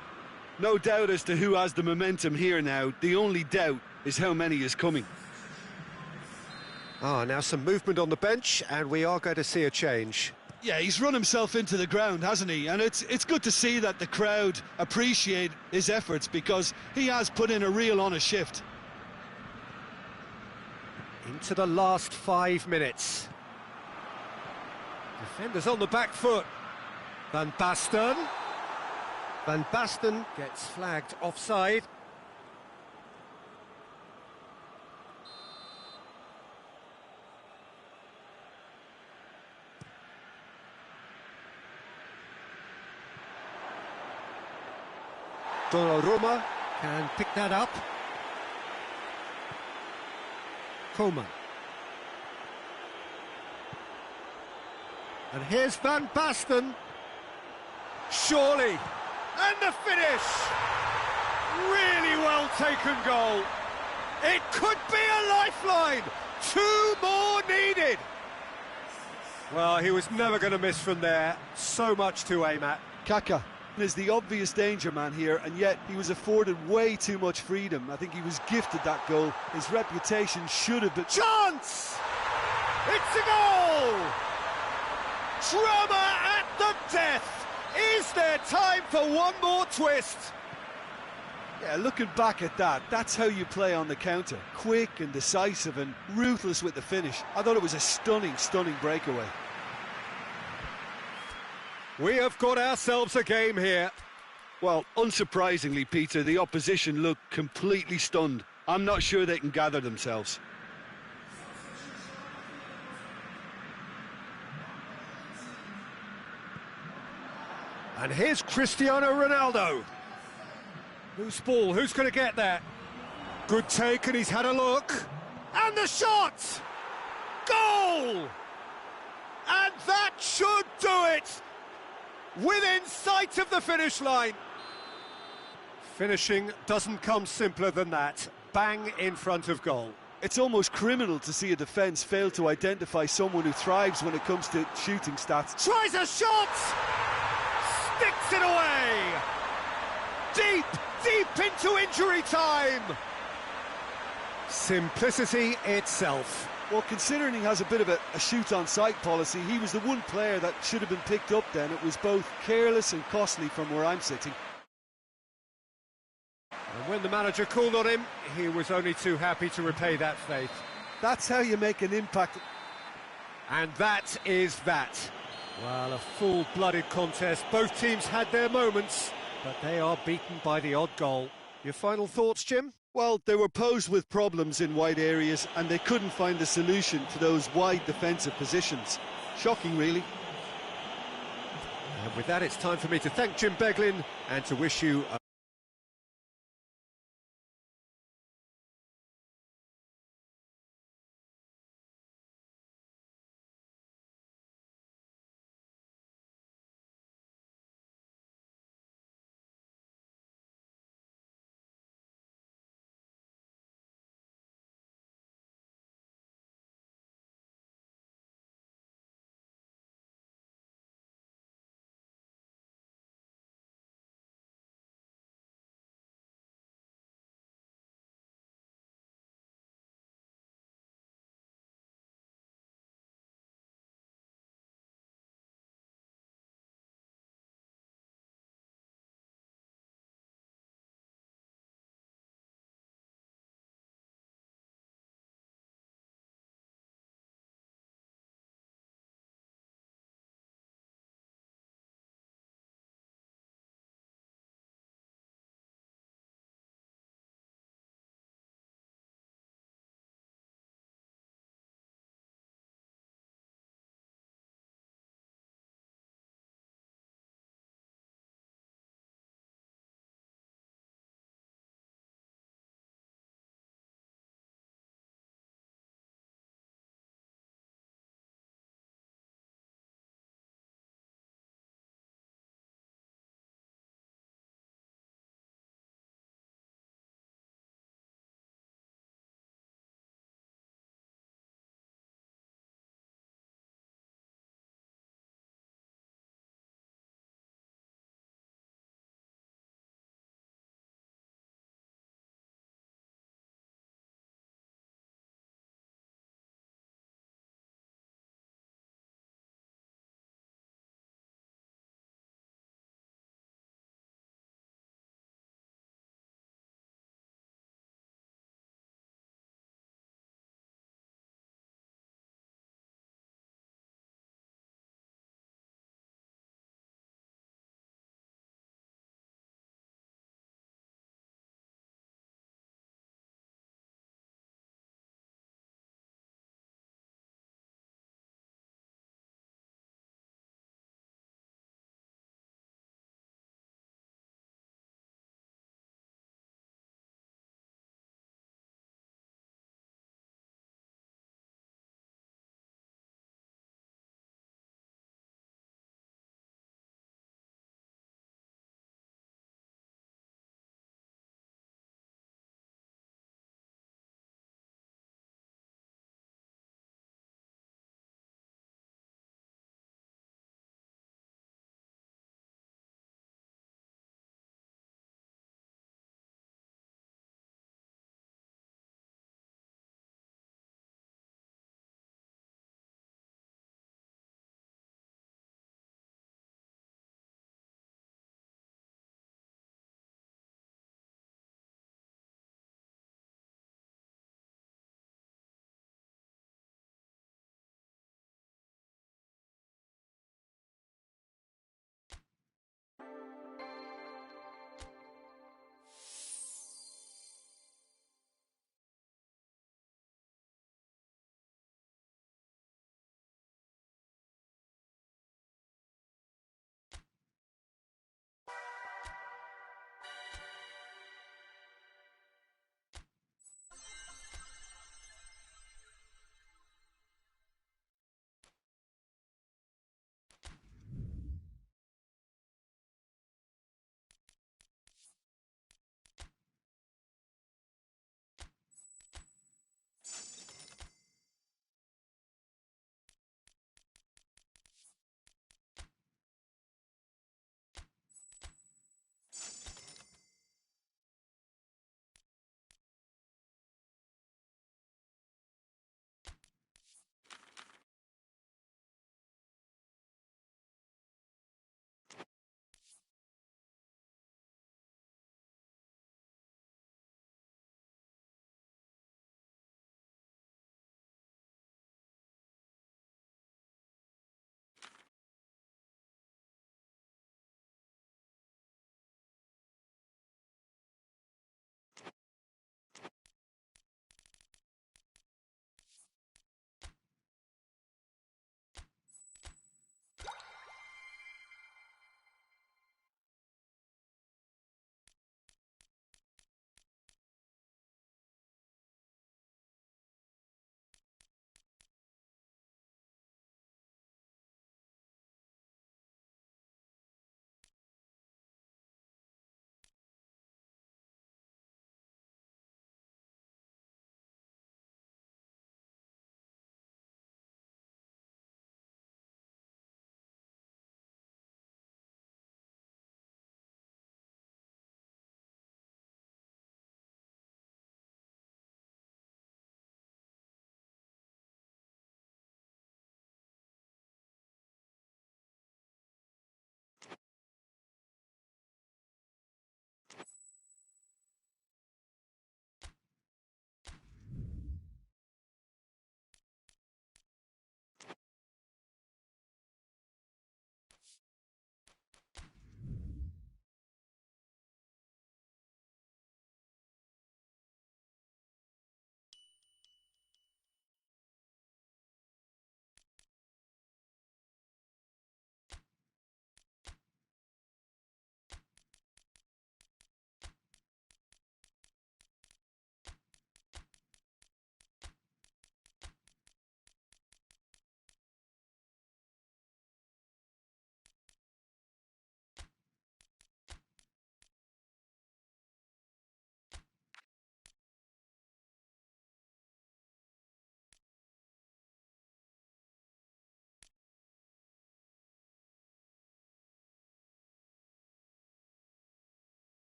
No doubt as to who has the momentum here now. The only doubt is how many is coming. Now some movement on the bench, and we are going to see a change. Yeah, he's run himself into the ground, hasn't he? And it's good to see that the crowd appreciate his efforts, because he has put in a real honest shift. Into the last 5 minutes. Defenders on the back foot. Van Basten. Van Basten gets flagged offside. Donnarumma can pick that up. Coman. And here's Van Basten. Surely. And the finish! Really well taken goal. It could be a lifeline. 2 more needed. Well, he was never going to miss from there. So much to aim at. Kaka is the obvious danger man here, and yet he was afforded way too much freedom. I think he was gifted that goal. His reputation should have been... Chance! It's a goal! Drama at the death! Is there time for one more twist? Yeah, looking back at that, that's how you play on the counter. Quick and decisive and ruthless with the finish. I thought it was a stunning, stunning breakaway. We have got ourselves a game here. Well, unsurprisingly, Peter, the opposition look completely stunned. I'm not sure they can gather themselves. And here's Cristiano Ronaldo. Loose ball, who's going to get that? Good take, and he's had a look. And the shot! Goal! And that should do it! Within sight of the finish line. Finishing doesn't come simpler than that. Bang in front of goal. It's almost criminal to see a defence fail to identify someone who thrives when it comes to shooting stats. Tries a shot! Sticks it away! Deep, deep into injury time! Simplicity itself. Well, considering he has a bit of a shoot-on-sight policy, he was the one player that should have been picked up then. It was both careless and costly from where I'm sitting. And when the manager called on him, he was only too happy to repay that faith. That's how you make an impact. And that is that. Well, a full-blooded contest. Both teams had their moments, but they are beaten by the odd goal. Your final thoughts, Jim? Well, they were posed with problems in wide areas, and they couldn't find the solution to those wide defensive positions. Shocking, really. And with that, it's time for me to thank Jim Beglin and to wish you a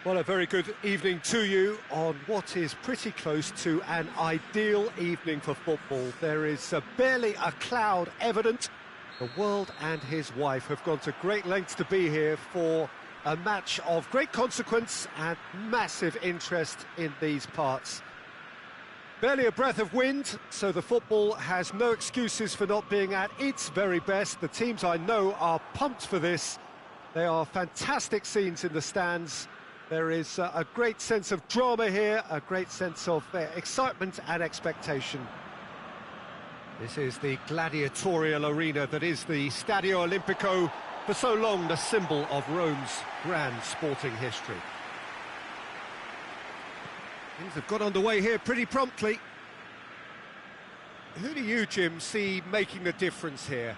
Well, a very good evening to you on what is pretty close to an ideal evening for football. There is barely a cloud evident. The world and his wife have gone to great lengths to be here for a match of great consequence and massive interest in these parts. Barely a breath of wind, so the football has no excuses for not being at its very best. The teams I know are pumped for this. They are fantastic scenes in the stands. There is a great sense of drama here, a great sense of excitement and expectation. This is the gladiatorial arena that is the Stadio Olimpico, for so long the symbol of Rome's grand sporting history. Things have got underway here pretty promptly. Who do you, Jim, see making the difference here?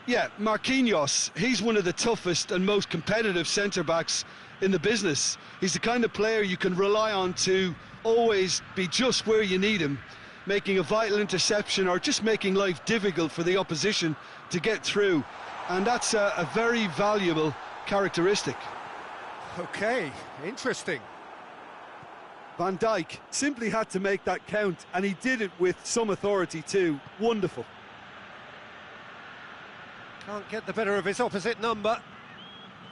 Yeah, Marquinhos, he's one of the toughest and most competitive centre-backs in the business. He's the kind of player you can rely on to always be just where you need him, making a vital interception or just making life difficult for the opposition to get through. And that's a very valuable characteristic. OK, interesting. Van Dijk simply had to make that count, and he did it with some authority too. Wonderful. Can't get the better of his opposite number.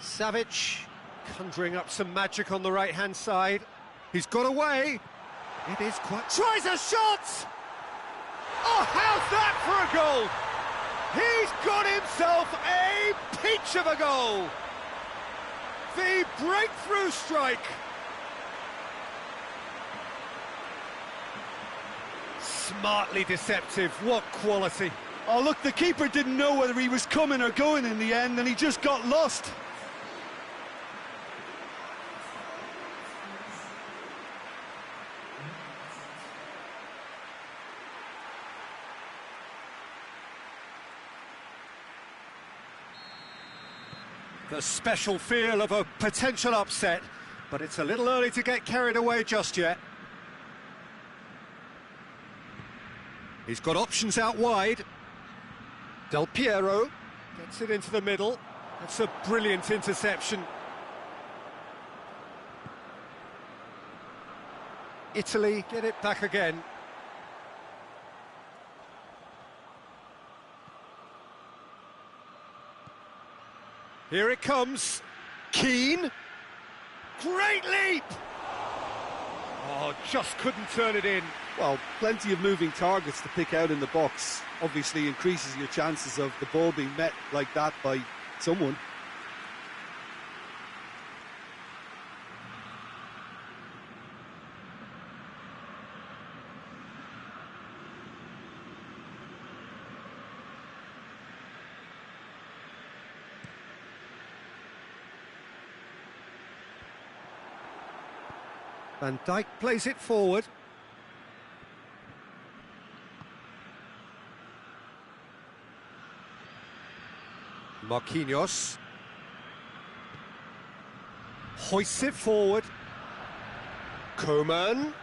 Savic conjuring up some magic on the right-hand side. He's got away. It is quite... Tries a shot! Oh, how's that for a goal? He's got himself a peach of a goal! The breakthrough strike. Smartly deceptive, what quality. Oh, look, the keeper didn't know whether he was coming or going in the end, and he just got lost. The special feel of a potential upset, but it's a little early to get carried away just yet. He's got options out wide. Del Piero gets it into the middle. That's a brilliant interception. Italy get it back again. Here it comes. Keane. Great leap! Oh, just couldn't turn it in. Well, plenty of moving targets to pick out in the box. Obviously increases your chances of the ball being met like that by someone. Van Dijk plays it forward. Marquinhos hoists it forward. Coman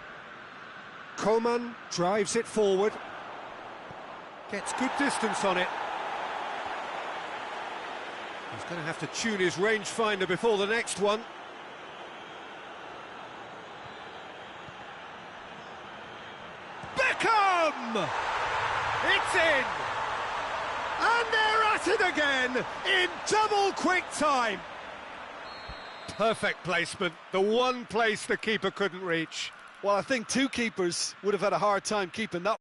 drives it forward. Gets good distance on it. He's going to have to tune his rangefinder before the next one. Beckham! It's in! And they're at it again in double quick time. Perfect placement, the one place the keeper couldn't reach. Well, I think two keepers would have had a hard time keeping that.